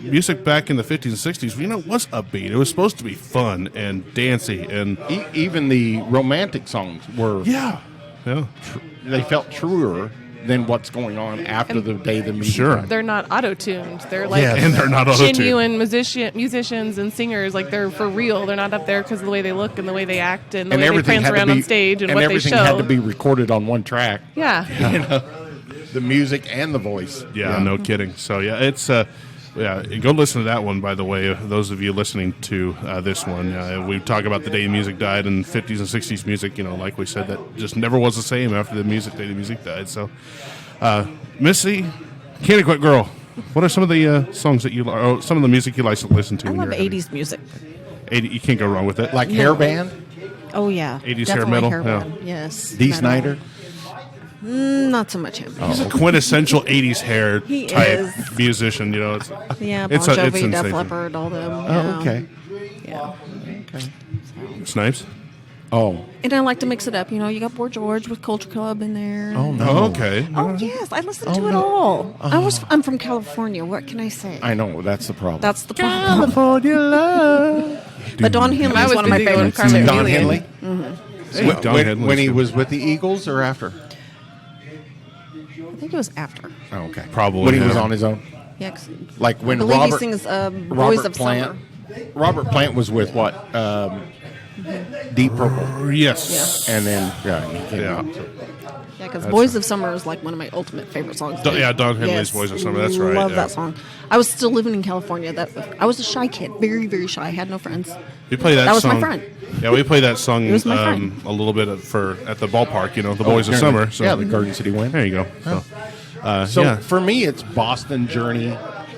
music back in the 50s and 60s, was upbeat. It was supposed to be fun and dancey, and even the romantic songs were yeah. they felt truer than what's going on after the day the music. Sure. They're not auto-tuned. They're like And they're not auto-tuned. genuine musicians and singers. Like they're for real. They're not up there because of the way they look and the way they act and the way they prance around on stage and what they show. everything had to be recorded on one track. Yeah. You know, the music and the voice. Yeah, no kidding. So yeah, it's go listen to that one. By the way, those of you listening to this one, we talk about the day music died and 50s and 60s music. You know, like we said, that just never was the same after the day the music died. So, Missy, KanEquip Girl, what are some of the songs that some of the music you like to listen to? I when love you're 80s music. 80, you can't go wrong with it. Like hair band, Oh, yeah. 80s Definitely hair metal, hair yeah. band, yes. Dee metal. Snyder. Not so much him. He's a quintessential 80s hair He type is. musician. You know, Yeah, Bon it's Jovi, Def insane. Leppard, all them. Oh, okay. Yeah. Snipes. Oh, And I like to mix it up. You know, you got Boy George with Culture Club in there. oh no. Oh, okay. Oh, yes, I listen Oh, to it no. all. I'm from California. What can I say? I know that's the problem. That's the problem. California love. But Don Henley I is was one of my busy going favorites. to Carmen too. Don Million. Henley. Hey, Don Henley's When he good. was with the Eagles or after? I think it was after. Oh, okay. Probably, when he was yeah. on his own. Yeah, 'cause Like I when believe Robert he sings Boys Robert of Plant. Summer. Robert Plant was with what? Deep Purple, Yes. and then he came Yeah. out. Yeah, because Boys of Summer is like one of my ultimate favorite songs. Don- too. yeah, Don Henley's Yes, Boys of Summer, that's right, Love yeah. that song. I was still living in California. I was a shy kid, very, very shy. I had no friends. We play that That was song. my friend. Yeah, we play that song It was my friend. a little bit at the ballpark. You know, the Boys of Garden- Summer. So yeah, the Garden City Wind. there you go. So, So yeah. for me, it's Boston Journey.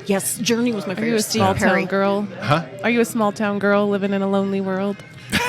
Yes, Journey was my Are you favorite. a small Steve Perry. town girl? Huh? Are you a small town girl living in a lonely world?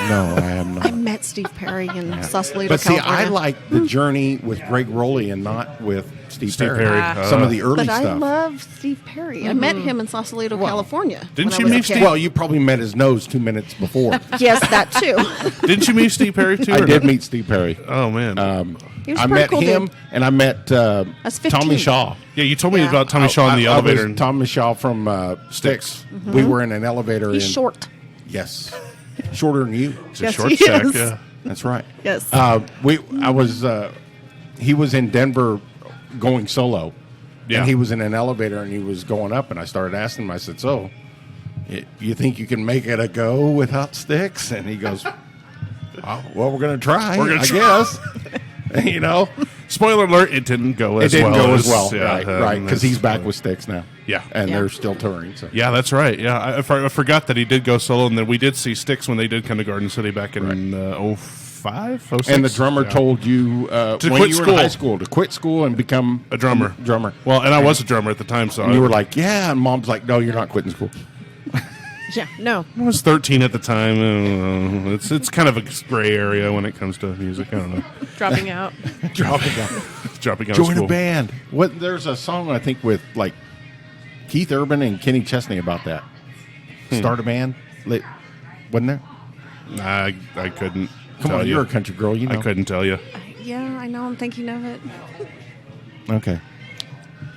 No, I am I not. met Steve Perry in Sausalito, But see, California. I like the Journey with Greg Rowley and not with Steve Perry. Perry. Some of the early But I stuff. love Steve Perry. I met him in Sausalito, California. Didn't when you I was a meet kid. Steve- Well, you probably met his nose 2 minutes before. Yes, that too. Didn't you meet Steve Perry too? I or did no? meet Steve Perry. Oh man. He was I pretty met cool, him, dude. and I met was 15. Tommy Shaw. yeah, you told me Yeah. about Tommy Shaw in the elevator. I was and Tommy Shaw from Styx. We were in an elevator. He's in, short. Yes, shorter than you. it's a Yes, short he stack. is. Yeah. That's right. Yes. He was in Denver going solo. Yeah. And he was in an elevator and he was going up, and I started asking him, I said, so, you think you can make it a go without Styx? And he goes, well, we're going to try, We're gonna I try. guess. You know? Spoiler alert: it didn't go It as didn't well. go as well. yeah, right, because he's back that's- with Styx now. Yeah. And Yeah. they're still touring. So. Yeah, that's right. Yeah, I forgot that he did go solo, and then we did see Styx when they did come to Garden City back in 05, 06. And the drummer Yeah. told you To when quit you were school. in high school to quit school and become a drummer. Well, and I was a drummer at the time, so And you were like, yeah. And mom's like, no, you're not quitting school. Yeah, no. I was 13 at the time. I don't know. It's kind of a gray area when it comes to music. I don't know. Dropping out. Dropping out. Dropping out of Join school. a band. What? There's a song I think with like Keith Urban and Kenny Chesney about that. Start a band. Wasn't there? I couldn't. Come tell on, you. you're a country girl. You know. I couldn't tell you. Yeah, I know. I'm thinking of it. Okay.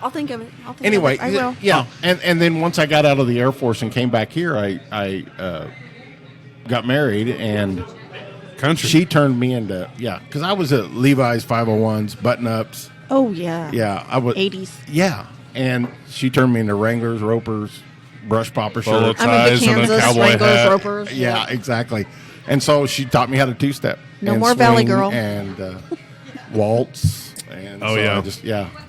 I'll think of it. Anyway, I will. yeah. And then once I got out of the Air Force and came back here, I got married, and Country. she turned me into because I was at Levi's 501s, button ups. Oh, yeah. Yeah, I was 80s. Yeah, and she turned me into Wranglers, Ropers, brush popper Bolo shirts. I'm into ties and a Kansas, cowboy Wranglers, hat. Ropers. Yeah, exactly. And so she taught me how to two-step. No and more Valley swing Girl. And waltz. And Oh, so yeah. I just,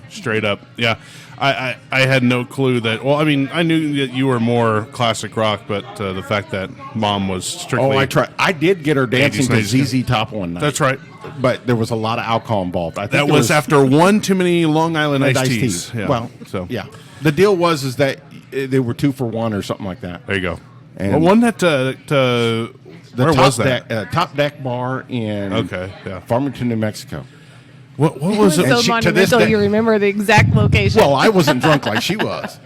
Straight up. Yeah. I had no clue that. Well, I mean, I knew that you were more classic rock, but the fact that mom was strictly. Oh, I tried. I did get her dancing 80s, to 90s. ZZ Top one night. That's right. But there was a lot of alcohol involved. I think That it was after one too many Long Island and iced iced teas. tea. Yeah. Well, so yeah. The deal was that they were 2 for 1 or something like that. there you go. And well, one that The where top was that? Top Deck Bar in Okay, yeah. Farmington, New Mexico. What was It was it? so to this monumental. day- You remember the exact location. Well, I wasn't drunk like she was.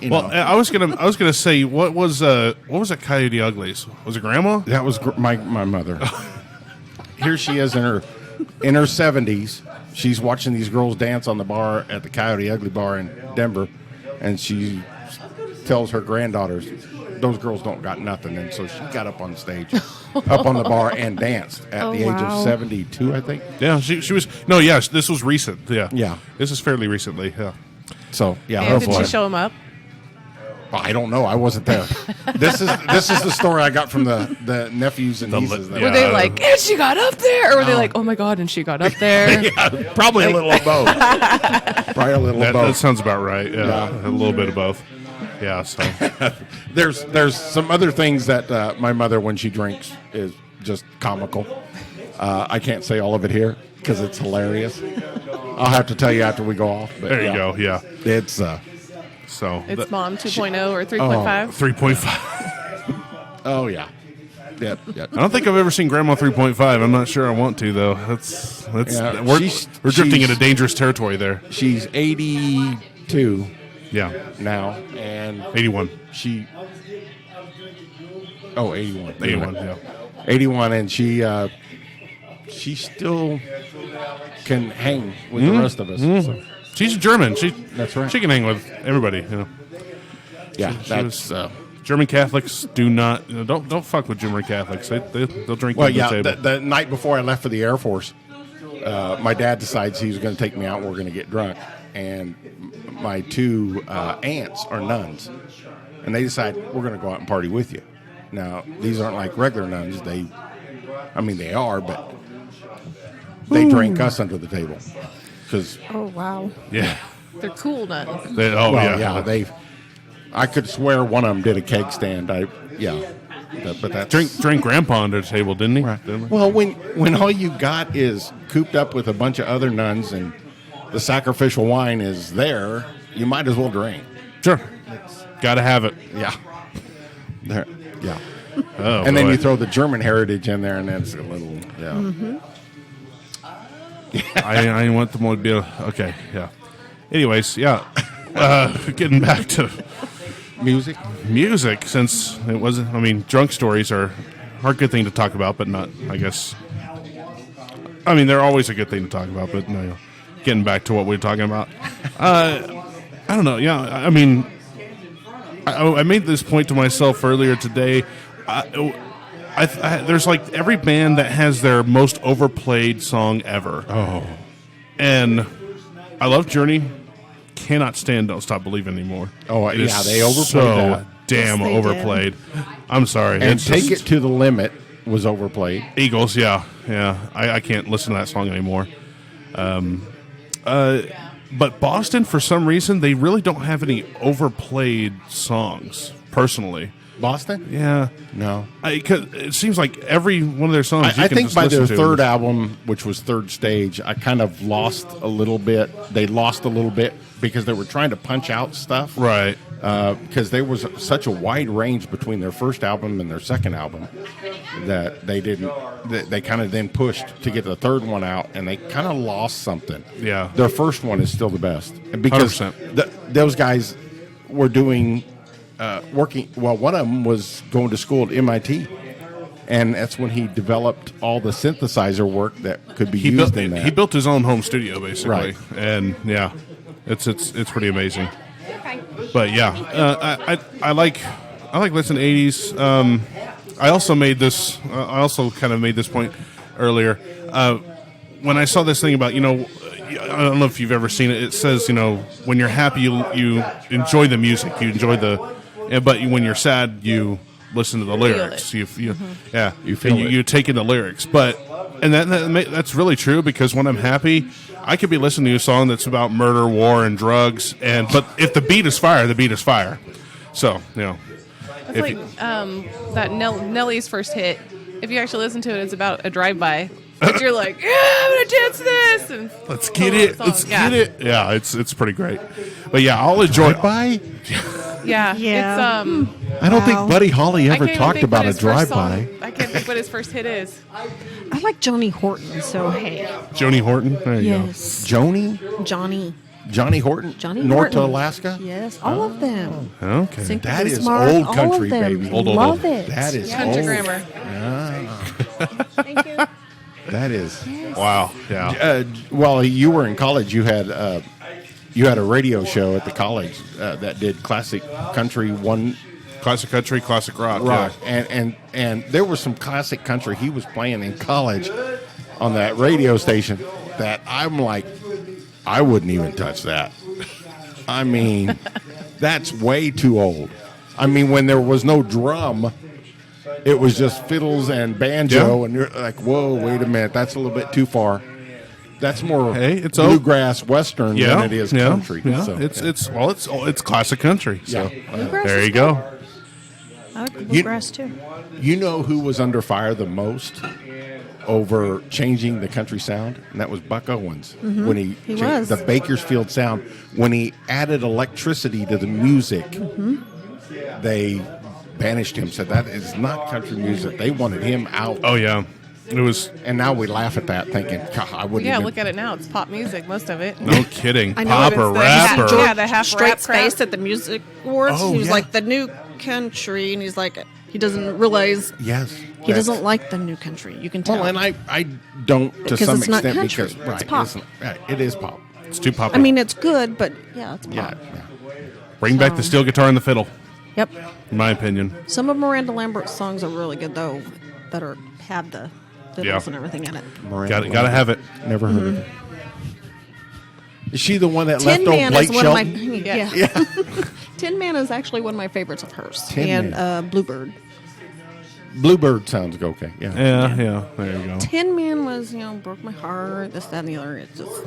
You Well, know. I was gonna say what was that Coyote Uglies? Was it Grandma? That was my mother. Here she is in her 70s. She's watching these girls dance on the bar at the Coyote Ugly Bar in Denver, and she's tells her granddaughters, those girls don't got nothing. And so she got up on stage, up on the bar, and danced at the age of 72, I think. Yeah, she was. No, yes, this was recent. Yeah. Yeah. This is fairly recently. Yeah. So, yeah. And did she show him up? I don't know. I wasn't there. This is the story I got from the nephews and nieces. yeah. Were they like, and she got up there? Or were they like, oh my God, and she got up there? Yeah, probably a little of both. Probably a little of both. That sounds about right. Yeah, a little bit of both. Yeah, so. There's some other things that my mother, when she drinks, is just comical. I can't say all of it here because it's hilarious. I'll have to tell you after we go off. But There you go, yeah. It's... So It's Mom 2.0 or 3.5? 3.5. Oh, yeah. Yep. I don't think I've ever seen Grandma 3.5. I'm not sure I want to, though. Yeah, we're drifting into dangerous territory there. She's 82 Yeah. now, and 81. she... Oh, 81. 81, yeah. 81, and she still can hang with the rest of us. So. She's German. That's right. She can hang with everybody. You know. Yeah, She was, German Catholics do not don't fuck with German Catholics. They'll drink well, at yeah. the table. The night before I left for the Air Force, my dad decides he's going to take me out and we're going to get drunk. And my two aunts are nuns, and they decide we're going to go out and party with you. Now, these aren't like regular nuns. They are, but they drank us under the table. Oh, wow. Yeah. They're cool nuns. I could swear one of them did a keg stand. But that Drink Grandpa under the table, didn't he? Right. Didn't he? Well, when all you got is cooped up with a bunch of other nuns and the sacrificial wine is there, you might as well drink. Sure. Got to have it. Yeah. There. Yeah. Oh, and then boy. you throw the German heritage in there, and that's a little. Yeah. Mm-hmm. I want the mobile. Okay, yeah. Anyways, yeah. Getting back to music, since it wasn't. I mean, drunk stories are a good thing to talk about, but not. I guess. I mean, they're always a good thing to talk about, but no. Getting back to what we were talking about. I don't know. Yeah, I mean, I made this point to myself earlier today. There's like every band that has their most overplayed song ever. Oh. And I love Journey. Cannot stand Don't Stop Believing anymore. Oh, It yeah, is they overplayed so that. damn Yes, they overplayed. I'm sorry. And It's Take just- It to the Limit was overplayed. Eagles, yeah. I can't listen to that song anymore. But Boston, for some reason, they really don't have any overplayed songs, personally. Boston? Yeah. No. 'Cause it seems like every one of their songs you I can think just by listen their to. third album, which was Third Stage, I kind of lost a little bit. They lost a little bit because they were trying to punch out stuff. Right. Because there was such a wide range between their first album and their second album that they didn't. They kind of then pushed to get the third one out, and they kind of lost something. Yeah. Their first one is still the best because 100%. those guys were doing working. Well, one of them was going to school at MIT. And that's when he developed all the synthesizer work that could be used in that. He built his own home studio, basically. Right. And, yeah, it's pretty amazing. But, yeah, I like listening to 80s. I also kind of made this point earlier. When I saw this thing about, I don't know if you've ever seen it. It says, when you're happy, you enjoy the music. You enjoy but when you're sad, you listen to the lyrics. You feel you take in the lyrics. And that's really true, because when I'm happy, I could be listening to a song that's about murder, war, and drugs. But if the beat is fire, the beat is fire. So, It's like that Nelly's first hit. If you actually listen to it, it's about a drive-by. But you're like, yeah, I'm gonna dance to this. And let's get it. Let's get it. Yeah, it's pretty great. But yeah, I'll enjoy. Drive-by? Yeah. Yeah. It's I don't think Buddy Holly I ever can't even talked think about what a his first drive-by. song- I can't think what his first hit is. I like Johnny Horton, so hey. Joni Horton. There you Yes. Johnny Horton? Johnny North Horton. to Alaska? Yes, all of them. go. Okay. Sync That with is Smart, old all country, of them. baby. Old. Love it. That is Country old. grammar. Thank you. That is. Wow. Yeah. Well, you were in college. You had you had a radio show at the college that did classic country, classic country, classic rock. rock, Yeah. and there was some classic country he was playing in college on that radio station that I'm like, I wouldn't even touch that. I mean, that's way too old. I mean, when there was no drum, it was just fiddles and banjo, Yeah. and you're like, whoa, wait a minute, that's a little bit too far. That's more It's bluegrass western than it is yeah, country. Yeah. So, It's classic country. So Bluegrass there is you go. I like bluegrass too. You know who was under fire the most over changing the country sound? And that was Buck Owens. When he changed was. the Bakersfield sound. When he added electricity to the music, they banished him, said that is not country music. They wanted him out. Oh yeah, it was. And now we laugh at that thinking, God, I wouldn't Yeah, even... look at it now. It's pop music, most of it. No kidding. I know Pop it or is the rap half- or yeah, the half Straight rap crowd. face at the music awards. Oh, he was yeah. like the new country, and he's like, he doesn't realize Yes. he doesn't like the new country. You can tell. Well, and I don't to Because some it's not extent country, because... it's Right, pop. it is pop. it's too pop. I mean, it's good, but yeah, it's pop. Yeah. Bring back the steel guitar and the fiddle. Yep. In my opinion. Some of Miranda Lambert's songs are really good though, that have the fiddles Yeah. and everything in it. Gotta have it. Never heard of it. Is she the one that Tin left old Man Blake is one of my Shelton? yeah. Tin Man is actually one of my favorites of hers. Tin and Bluebird. Bluebird sounds okay. Yeah. Yeah. There you go. Tin Man was, broke my heart, this, that, and the other. It's just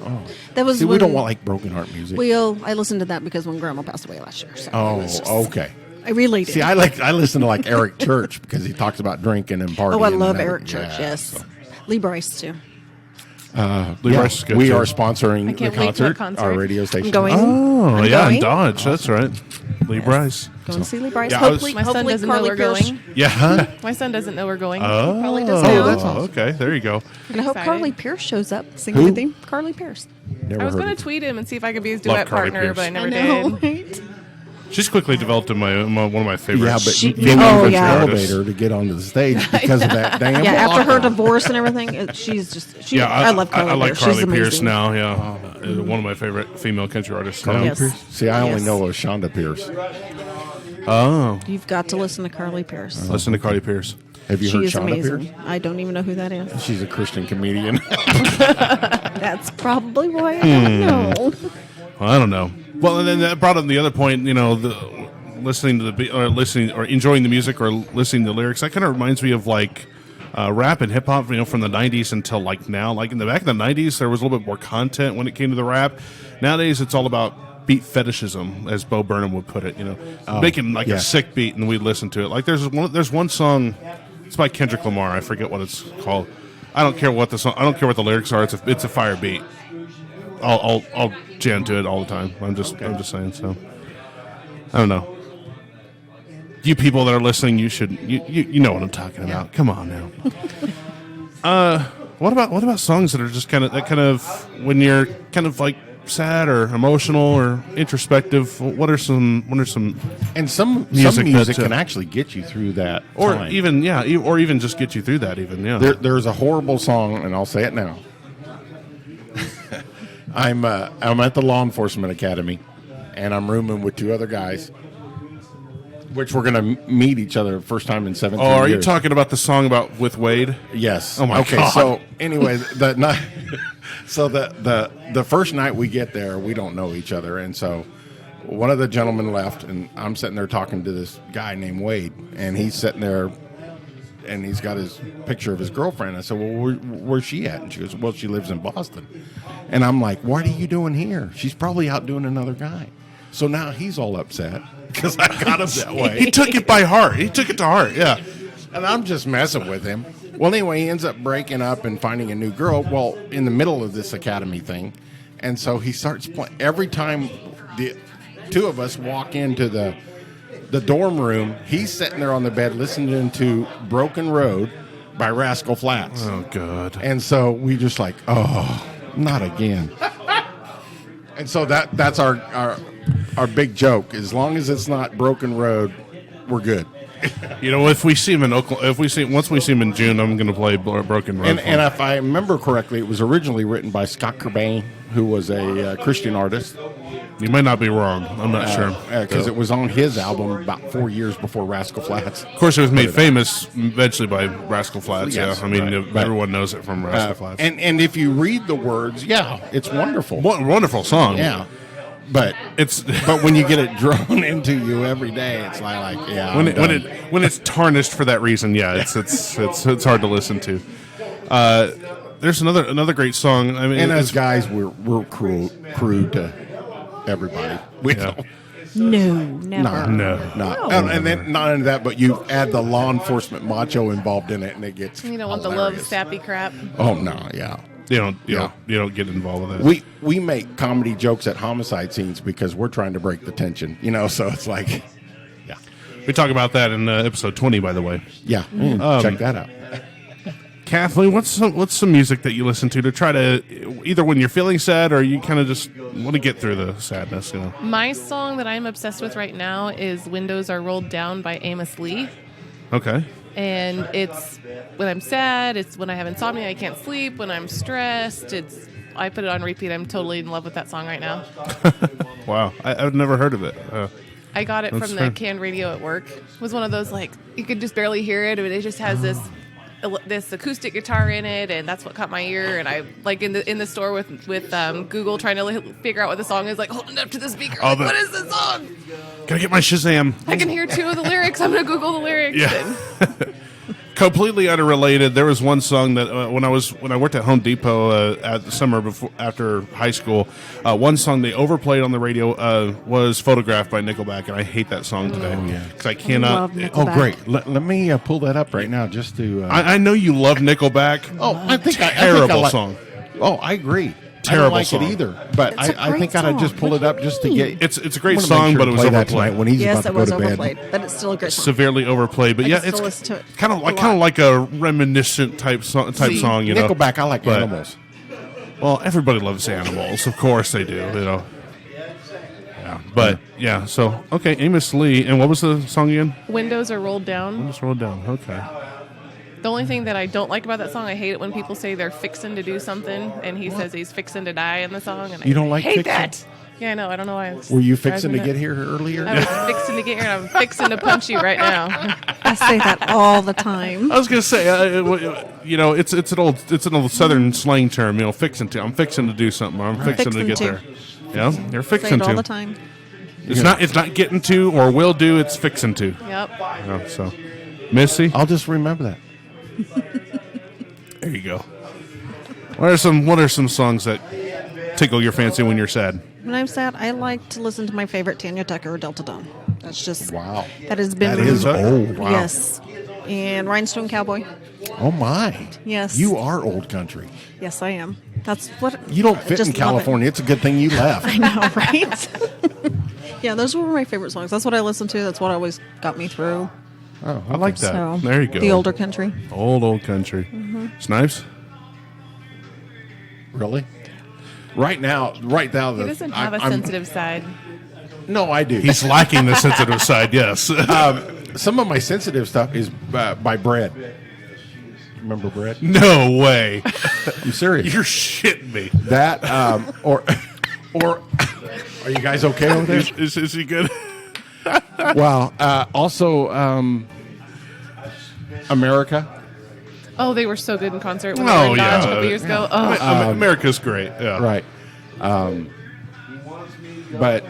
that was See, we when, don't want like broken heart music. I listened to that because when Grandma passed away last year. So it Oh, was just- okay. I related. See, I listen to like Eric Church because he talks about drinking and partying. Oh, I love and Eric everything. Church. Yeah, Yes, so. Lee Bryce too. Lee Bryce is good we too. are sponsoring I can't the wait to a concert, concert. our radio station. I'm going. Oh I'm yeah, going. in Dodge. That's right. Lee Bryce. Go and see Lee Bryce. Yeah, I was- hopefully, My son hopefully doesn't know Carly we're Pierce. going. Yeah. My son doesn't know we're going. Oh, Probably does now. that's awesome. okay. There you go. And I hope excited. Carly Pierce shows up singing Who? with him. Carly Pierce. Never I was heard going of to tweet him and see if I could be his Love duet Carly partner, Pierce. but I never I know, did. right? She's quickly developed in one of my it. favorites. Yeah, but She- you can't oh, even yeah. the elevator to get onto the stage because of that damn Yeah, after her blocker. divorce and everything, Yeah, I love Carly I like Pierce. Carly She's Pierce amazing. now. Yeah, one of my favorite female country artists. Carly now. Yes. Pierce? See, I only Yes. know of Shonda Pierce. Oh, You've got to listen to Carly Pierce. listen to Carly Pierce. Have you She heard is Shonda amazing. Pierce? I don't even know who that is. She's a Christian comedian. That's probably why I don't know. Well, I don't know. Well, and then that brought up the other point. Listening to listening or enjoying the music or listening to the lyrics. That kind of reminds me of like rap and hip hop. From the '90s until like now. Like in the back of the '90s, there was a little bit more content when it came to the rap. Nowadays, it's all about beat fetishism, as Bo Burnham would put it. Making like yeah. a sick beat, and we listen to it. Like there's one song. It's by Kendrick Lamar. I forget what it's called. I don't care what the song. I don't care what the lyrics are. It's a fire beat. I'll jam to it all the time. I'm just saying. So I don't know. You people that are listening, you should you know what I'm talking about. Come on now. What about songs that are just kind of when you're kind of like sad or emotional or introspective? What are some And some Music music that, can actually get you through that or time. even just get you through that There's a horrible song, and I'll say it now. I'm at the law enforcement academy, and I'm rooming with two other guys, which we're going to meet each other first time in 17 Oh, years. are you talking about the song about with Wade? Yes. Oh my okay, God. so anyway, the night, so the first night we get there, we don't know each other, and so one of the gentlemen left, and I'm sitting there talking to this guy named Wade, and he's sitting there, and he's got his picture of his girlfriend. I said, "Well, where's she at?" And she goes, "Well, she lives in Boston." And I'm like, "What are you doing here? She's probably out doing another guy." So now he's all upset because I got him that way. He took it by heart. He took it to heart. Yeah. And I'm just messing with him. Well, anyway, he ends up breaking up and finding a new girl, well, in the middle of this academy thing. And so he starts playing. Every time the two of us walk into the dorm room, he's sitting there on the bed listening to Broken Road by Rascal Flatts. Oh God. And so we just like, oh, not again. And so that's our big joke. As long as it's not Broken Road, we're good. If we see him in Oklahoma, once we see him in June, I'm going to play Broken Road. And if I remember correctly, it was originally written by Scott Cobain, who was a Christian artist, You might not be wrong. I'm not sure. Because it was on his album about 4 years before Rascal Flatts. Of course, it was made famous eventually by Rascal Flatts. Yes, I mean, right. everyone knows it from Rascal Flatts. And if you read the words, it's wonderful. Wonderful song. Yeah. But when you get it drawn into you every day, it's like when it's tarnished for that reason, it's hard to listen to. There's another great song. I mean, and as guys, we're crude to everybody. We don't. No, never. No. And then not only that, but you add the law enforcement macho involved in it, and it gets You don't want the hilarious. love sappy crap. Oh no, yeah. You don't get involved with that. We make comedy jokes at homicide scenes because we're trying to break the tension, so it's like, We talk about that in episode 20, by the way. check that out. Kathleen, what's some music that you listen to try to either when you're feeling sad or you kind of just want to get through the sadness? My song that I'm obsessed with right now is "Windows Are Rolled Down" by Amos Lee. Okay. And it's when I'm sad, it's when I have insomnia, I can't sleep, when I'm stressed, I put it on repeat. I'm totally in love with that song right now. Wow. I've never heard of it. I got it from That's the fair. canned radio at work. It was one of those, you could just barely hear it, but it just has this acoustic guitar in it, and that's what caught my ear. And I in the store with Google trying to figure out what the song is, holding up to the speaker. What is this song? Gotta get my Shazam. I can hear 2 of the lyrics. I'm gonna Google the lyrics. Yeah. Completely unrelated. There was one song that when I worked at Home Depot at the summer after high school, one song they overplayed on the radio was "Photographed" by Nickelback, and I hate that song today because I cannot. Love Nickelback. Great. Let me pull that up right now just to. I know you love Nickelback. I think terrible song. Oh, I agree. Terrible I don't like song. it either, but It's a I great think I'd just song. pull it up just to get. It's a great wanna make song, sure but to it was play that overplayed. tonight when he's Yes, about to it go was to bed. overplayed, but it's still a great song. Severely overplayed, but I yeah, can it's still listen to it kind of a lot. like a reminiscent type song. Nickelback, I like But- Animals. Well, everybody loves animals, of course they do. Yeah, but yeah. So okay, Amos Lee, and what was the song again? Windows Are Rolled Down. Just roll down. Okay. The only thing that I don't like about that song, I hate it when people say they're fixing to do something, and he says he's fixing to die in the song. And You don't like hate fixing? that. Yeah, I know. I don't know why. Were you fixing to get here earlier? I was fixing to get here, and I'm fixing to punch you right now. I say that all the time. I was gonna say, it's an old Southern slang term. Fixing to. I'm fixing to do something. Or I'm fixing to Fixing get to. there. Yeah, you're Say fixing it all to. the time. It's not getting to or will do. It's fixing to. Yep. Yeah, so, Missy, I'll just remember that. there you go. What are some songs that tickle your fancy when you're sad? When I'm sad, I like to listen to my favorite Tanya Tucker or Delta Dawn. That's just Wow. That has been That is Tucker? old. Wow. Yes, and Rhinestone Cowboy. Oh my. Yes. You are old country. Yes, I am. That's what You don't I fit just in love it. California. It's a good thing you left. I know, right? Yeah, those were my favorite songs. That's what I listened to. That's what always got me through. I like that. So There you go. The older country. Old country. Snipes. Really? Right now. He doesn't have a sensitive side. No, I do. He's lacking the sensitive side. Yes. Some of my sensitive stuff is by Bread. Remember Bread? No way. I'm serious. You're shitting me. That or are you guys okay over there? Is he good? Wow. Also, America. Oh, they were so good in concert when Oh, they were in Dodge yeah. a couple years ago. Oh, America's great. Yeah. Right. But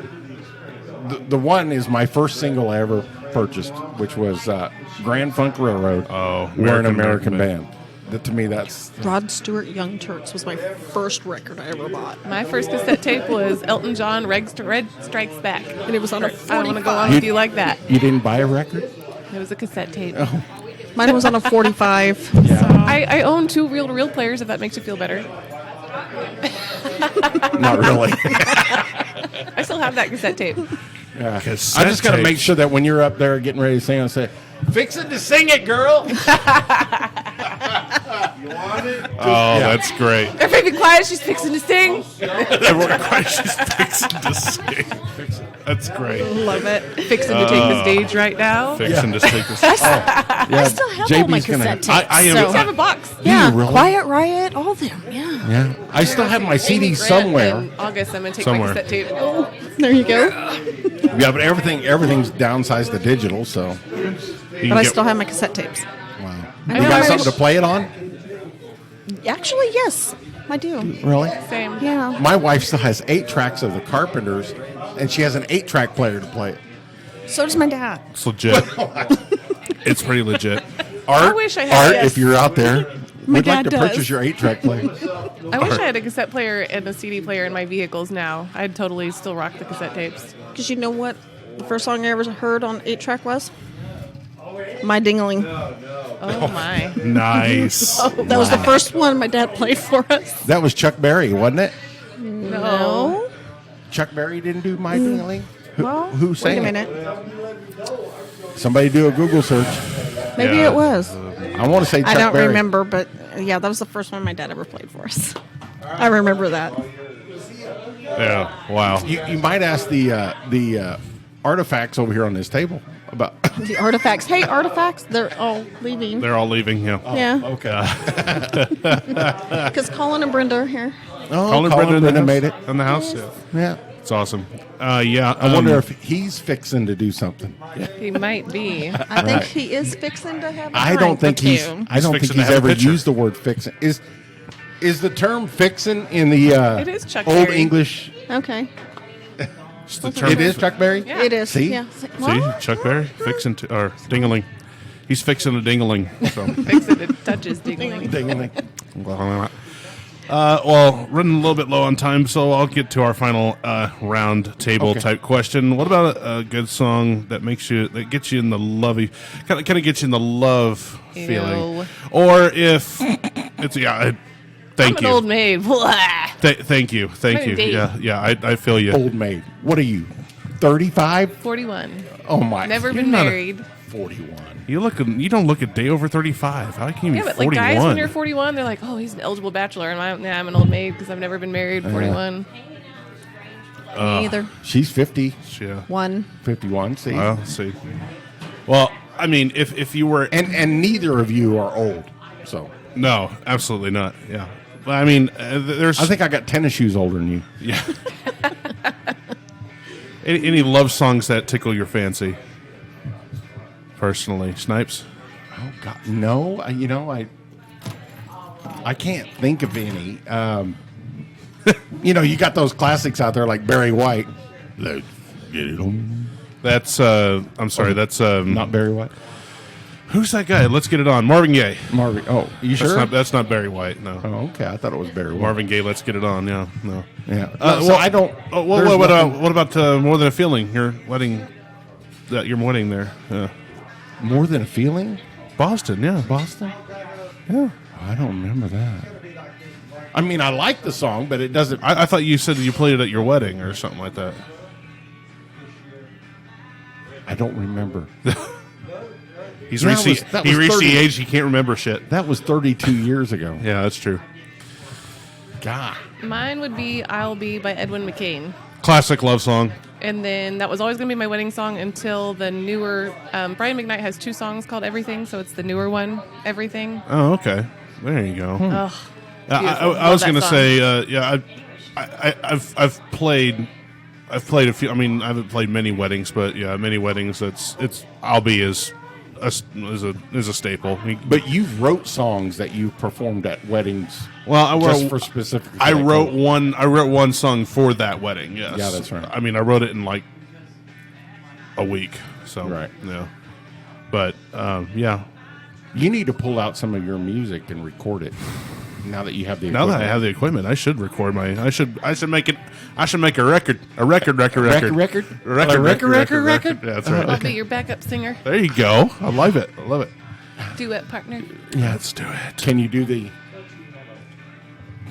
the one is my first single I ever purchased, which was Grand Funk Railroad. Oh, We're an American American band. That, to me, that's Rod Stewart Young Turks was my first record I ever bought. my first cassette tape was Elton John, Red Strikes Back. And it was on a I want to go on 45. with you like that. you didn't buy a record. It was a cassette tape. Mine was on a 45. I own 2 reel-to-reel players, if that makes you feel better. Not really. I still have that cassette tape. Yeah. Cassette I just got to tape. make sure that when you're up there getting ready to sing, I say, "Fixing to sing it, girl." Oh, that's great. Everybody be quiet, she's fixing to sing. Everyone cries. She's fixing to sing. That's great. Love it. Fixing to take the stage right now. Fixing to take this. Yeah, I still have all my JB's gonna- cassette tapes. I am- so- I have a box. yeah, really? Quiet Riot, all of them. Yeah. Yeah, I still have my Amy CD Grant somewhere. In August, I'm going to take Somewhere. my cassette tape. Oh, There you go. Yeah, but everything's downsized to digital, so. But I still have my cassette tapes. Wow. I You know, got I something wish- to play it on? Actually, yes, I do. Really? Same. Yeah. My wife still has 8 tracks of the Carpenters, and she has an 8-track player to play it. So does my dad. It's legit. It's pretty legit. Art, wish I had- Art, if you're out there, My we'd like dad to does. purchase your 8-track player. I wish I had a cassette player and a CD player in my vehicles now. I'd totally still rock the cassette tapes. Because you know what the first song I ever heard on 8-track was? My Ding-a-ling. Oh my. Nice. That was the first one my dad played for us. That was Chuck Berry, wasn't it? No. Chuck Berry didn't do My Ding-a-ling? Well, Who sang wait a it? minute. Somebody do a Google search. Maybe Yeah. it was. I want to say Chuck I don't Berry. remember, but yeah, that was the first one my dad ever played for us. I remember that. Yeah. Wow. You might ask the artifacts over here on this table about. The artifacts. Hey, artifacts, they're all leaving. They're all leaving. Yeah. Yeah, Okay. because Colin and Brenda are here. Oh, Colin Colin Brenda made it. in the house. Yeah. Yeah. It's awesome. Yeah. I wonder if he's fixing to do something. He might be. I think he is fixing to have a I don't think drink he's. or two. I don't think fixing to he's have a ever picture. used the word fixing. Is the term fixing in the It is Chuck old Berry. English? Okay, It's the term. It is Chuck Berry. Yeah. it is. See? Yeah. See, Well, Chuck Berry fixing to, or dingaling. He's fixing a dingaling. So. Fix it. It touches dingling. Ding-a-ling. Well, running a little bit low on time, so I'll get to our final round table Okay. type question. What about a good song that gets you in the lovey, kind of gets you in the love feeling, Ew. or if it's thank I'm you, an old maid. Blah. thank you, Ready you, to date. yeah, I feel you. Old maid. What are you? 35? 41. Oh my. Never been not a- married. 41. You don't look a day over 35. How can you Yeah, be but 41? like guys, when you're 41, they're like, "Oh, he's an eligible bachelor," and I'm an old maid because I've never been married. 41. me either. She's 50, Yeah. 51. See, Well, let's see. Well, I mean, if you were and neither of you are old. So no, absolutely not. Yeah. Well, I mean, there's I think I got tennis shoes older than you. yeah. Any love songs that tickle your fancy? Personally, Snipes. Oh God, no. I can't think of any. You got those classics out there like Barry White. Let's get it on. That's I'm sorry. That's Not Barry White. who's that guy? Let's get it on. Marvin Gaye. Marvin. Oh, you sure? That's not Barry White. No. Oh, okay. I thought it was Barry White. Marvin Gaye. Let's get it on. Yeah. No. Yeah. well, So I don't. Oh, there's what nothing- about More Than a Feeling? Your wedding there. Yeah. More Than a Feeling? Boston. Yeah. Boston? Yeah. I don't remember that. I mean, I like the song, but it doesn't. I thought you said that you played it at your wedding or something like that. I don't remember. He's That reached, was- the, that he was reached 30 the age he can't remember shit. That was 32 years ago. Yeah, that's true. God. Mine would be "I'll Be" by Edwin McCain. Classic love song. And then that was always going to be my wedding song until the newer. Brian McKnight has 2 songs called "Everything," so it's the newer one, "Everything." Oh, okay. There you go. Ugh, I beautiful. was Love going to that say, I've played a few. I mean, I haven't played many weddings, but yeah, many weddings. It's "I'll Be" is a staple. But you wrote songs that you performed at weddings. Well, I just wrote for specific. I wrote one song for that wedding. Yes. Yeah, that's right. I mean, I wrote it in like a week. So Right. Yeah. But yeah. You need to pull out some of your music and record it. Now that you have the Now that I equipment. have the equipment, I should record my. I should make it. I should make a record. A record. Record? Record. Yeah, that's I'll right. be your backup singer, There you go. I love it. duet partner. Yeah, let's do it. Can you do the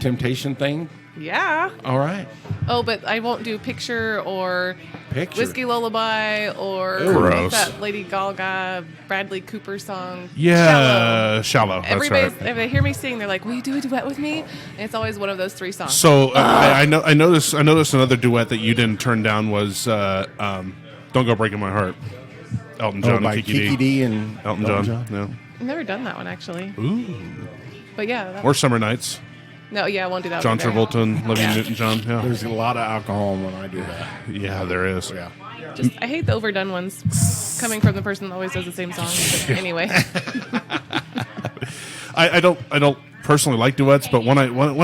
Temptation thing? Yeah. All right. Oh, but I won't do "Picture" or Picture. "Whiskey Lullaby" or Gross. that Lady Gaga, Bradley Cooper song. Yeah, shallow. That's Everybody's, right. if they hear me sing, they're like, "Will you do a duet with me?" And it's always one of those 3 songs. So I noticed another duet that you didn't turn down was "Don't Go Breaking My Heart." Elton John by and Kiki D and Elton John. Yeah. I've never done that one actually. Ooh. But yeah, that, Or Summer Nights. No, yeah, I won't do that. John with her. Travolta and Olivia Yeah. Newton-John. Yeah. There's a lot of alcohol when I do that. Yeah, there is. Yeah. I hate the overdone ones coming from the person that always does the same song. But anyway, I don't personally like duets, but when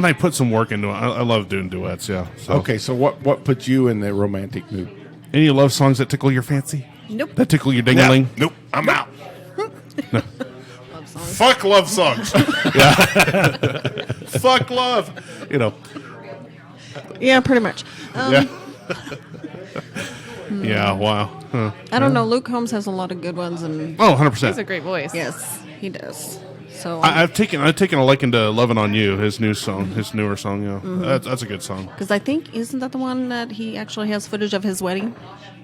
I put some work into it, I love doing duets. Yeah. So. Okay, so what puts you in the romantic mood? Any love songs that tickle your fancy? Nope. That tickle your ding-a-ling? Nope, I'm out. Love songs. Fuck love songs. Yeah. Fuck love. You know. Yeah, pretty much. Yeah. Yeah. Wow. Huh. I don't know. Luke Holmes has a lot of good ones, and Oh, he has 100%. a great voice. yes, he does. So I've taken a liking to "Lovin' on You," his newer song. Yeah, that's a good song. because I think isn't that the one that he actually has footage of his wedding?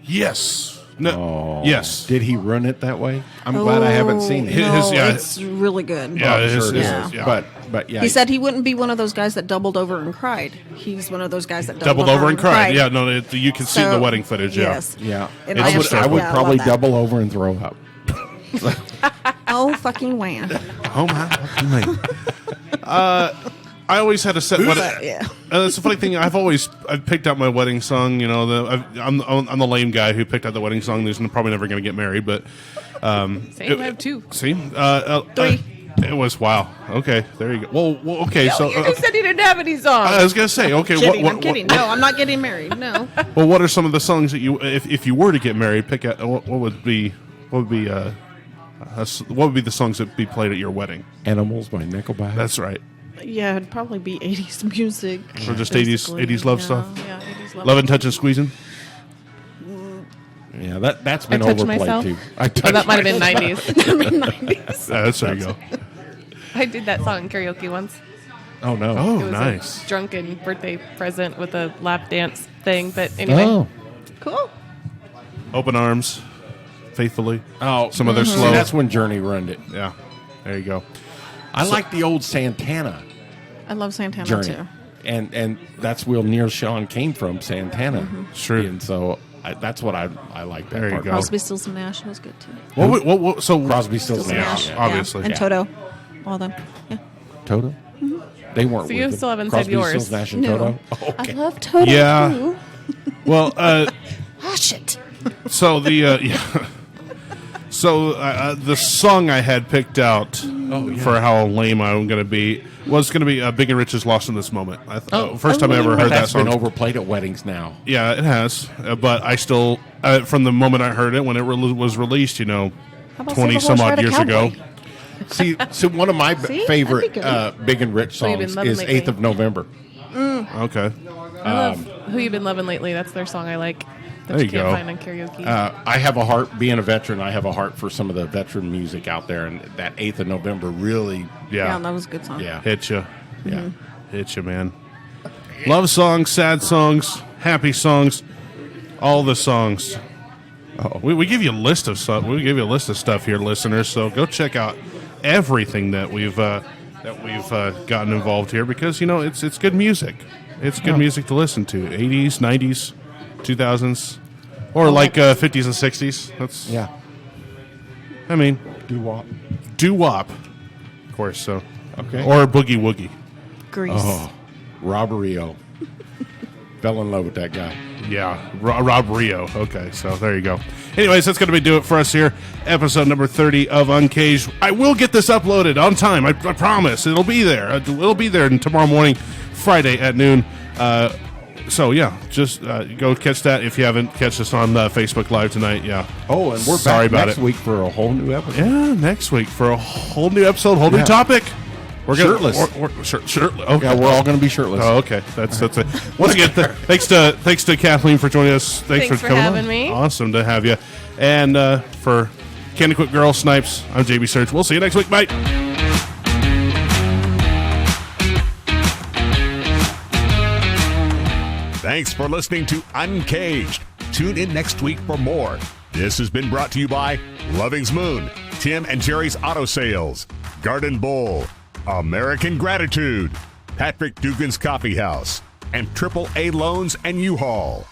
Yes. No. Oh, Yes. Did he run it that way? I'm glad I haven't seen it. His- No, yeah. it's really good. Yeah, I'm his- sure it his- is. yeah. But yeah, He said he wouldn't be one of those guys that doubled over and cried. He's one of those guys that Doubled over and cried. Yeah, no, you can see the wedding footage. Yeah. Yes. yeah. And It's I would, disturbing. I would Yeah, probably love that. double over and throw up. Oh, fucking wham. Oh my. I always had a set wedding. Yeah. That's the funny thing. I've picked out my wedding song. You know, I'm the lame guy who picked out the wedding song. Who's probably never going to get married, but Same. I have two. see, Three. it was wow. Okay, there you go. Well okay. So You just said he didn't have any songs. I was going to say, okay, Kidding, what, I'm kidding. No, I'm not getting married. No. well, what are some of the songs that you, if you were to get married, pick out? What would be the songs that be played at your wedding? Animals by Nickelback. That's right. Yeah, it'd probably be 80s music. Or just basically. 80s love Yeah, stuff? Yeah, 80s love. Loving, touching, squeezing. yeah, that's been I touched overplayed myself? too. Oh, that might have been 90s. There you go. I did that song in karaoke once. Oh no. Oh, It was nice. a drunken birthday present with a lap dance thing. But anyway, Oh. Cool. Open arms, faithfully. Oh, Some of their see, slow. that's when Journey runned it. Yeah, there you go. I like the old Santana I love Santana Journey, too. and that's where Neil Sean came from, Santana. Sure. And so that's what I like that There you part. go. Crosby, Stills, and Nash was good too. So Crosby, Stills, and Nash. Nash. Yeah. Obviously. And Yeah. Toto. All them. Yeah. Toto. They weren't. So you with still them. haven't said Crosby, yours. Stills, Nash, and No. Toto. Oh, okay. I love Toto Yeah. too. Well, Hush it. so the the song I had picked out for how lame I'm going to be was going to be Big and Rich is Lost in This Moment. First time I ever heard that That's been song. overplayed at weddings now. Yeah, it has. But I still, from the moment I heard it when it was released, you know, How about 20 Silver some Horse odd Ride a years ago. Cowboy? See, so one of my See? favorite That'd be Big and Rich Who you been songs loving is lately? 8th of November. Okay. I love Who You Been Loving Lately. That's their song I like. That There you you can't go. find on karaoke. I have a heart, being a veteran, I have a heart for some of the veteran music out there, and that 8th of November really, Yeah, Yeah. that was a good song. yeah. Hit you. Yeah. Hit you, man. Love songs, sad songs, happy songs, all the songs. We give you a list of stuff. We give you a list of stuff here, listeners. So go check out everything that we've gotten involved here because you know it's good music. It's good music to listen to. 80s, 90s, 2000s, or like 50s and 60s. That's Yeah. I mean Doo-wop. doo-wop, of course. So Okay. or boogie woogie. Grease. Oh, Rob Rio. Fell in love with that guy. Yeah, Rob Rio. Okay, so there you go. Anyways, that's going to do it for us here. Episode number 30 of Uncaged. I will get this uploaded on time. I promise. It'll be there. It'll be there tomorrow morning, Friday at noon. So, yeah, just go catch that if you haven't catch us on Facebook Live tonight. Yeah. Oh, and we're Sorry back about next it. week for a whole new episode. Yeah, next week for a whole new episode, whole new Yeah. topic. We're Shirtless. Shirtless. Okay. Yeah, we're all going to be shirtless. Oh, okay. That's it. Once again, thanks to Kathleen for joining us. Thanks for coming having on. me. Awesome to have you. And for KanEquip Girl, Snipes, I'm JB Search. We'll see you next week. Bye. Thanks for listening to Uncaged. Tune in next week for more. This has been brought to you by Loving's Moon, Tim and Jerry's Auto Sales, Garden Bowl, American Gratitude, Patrick Dugan's Coffee House, and AAA Loans and U-Haul.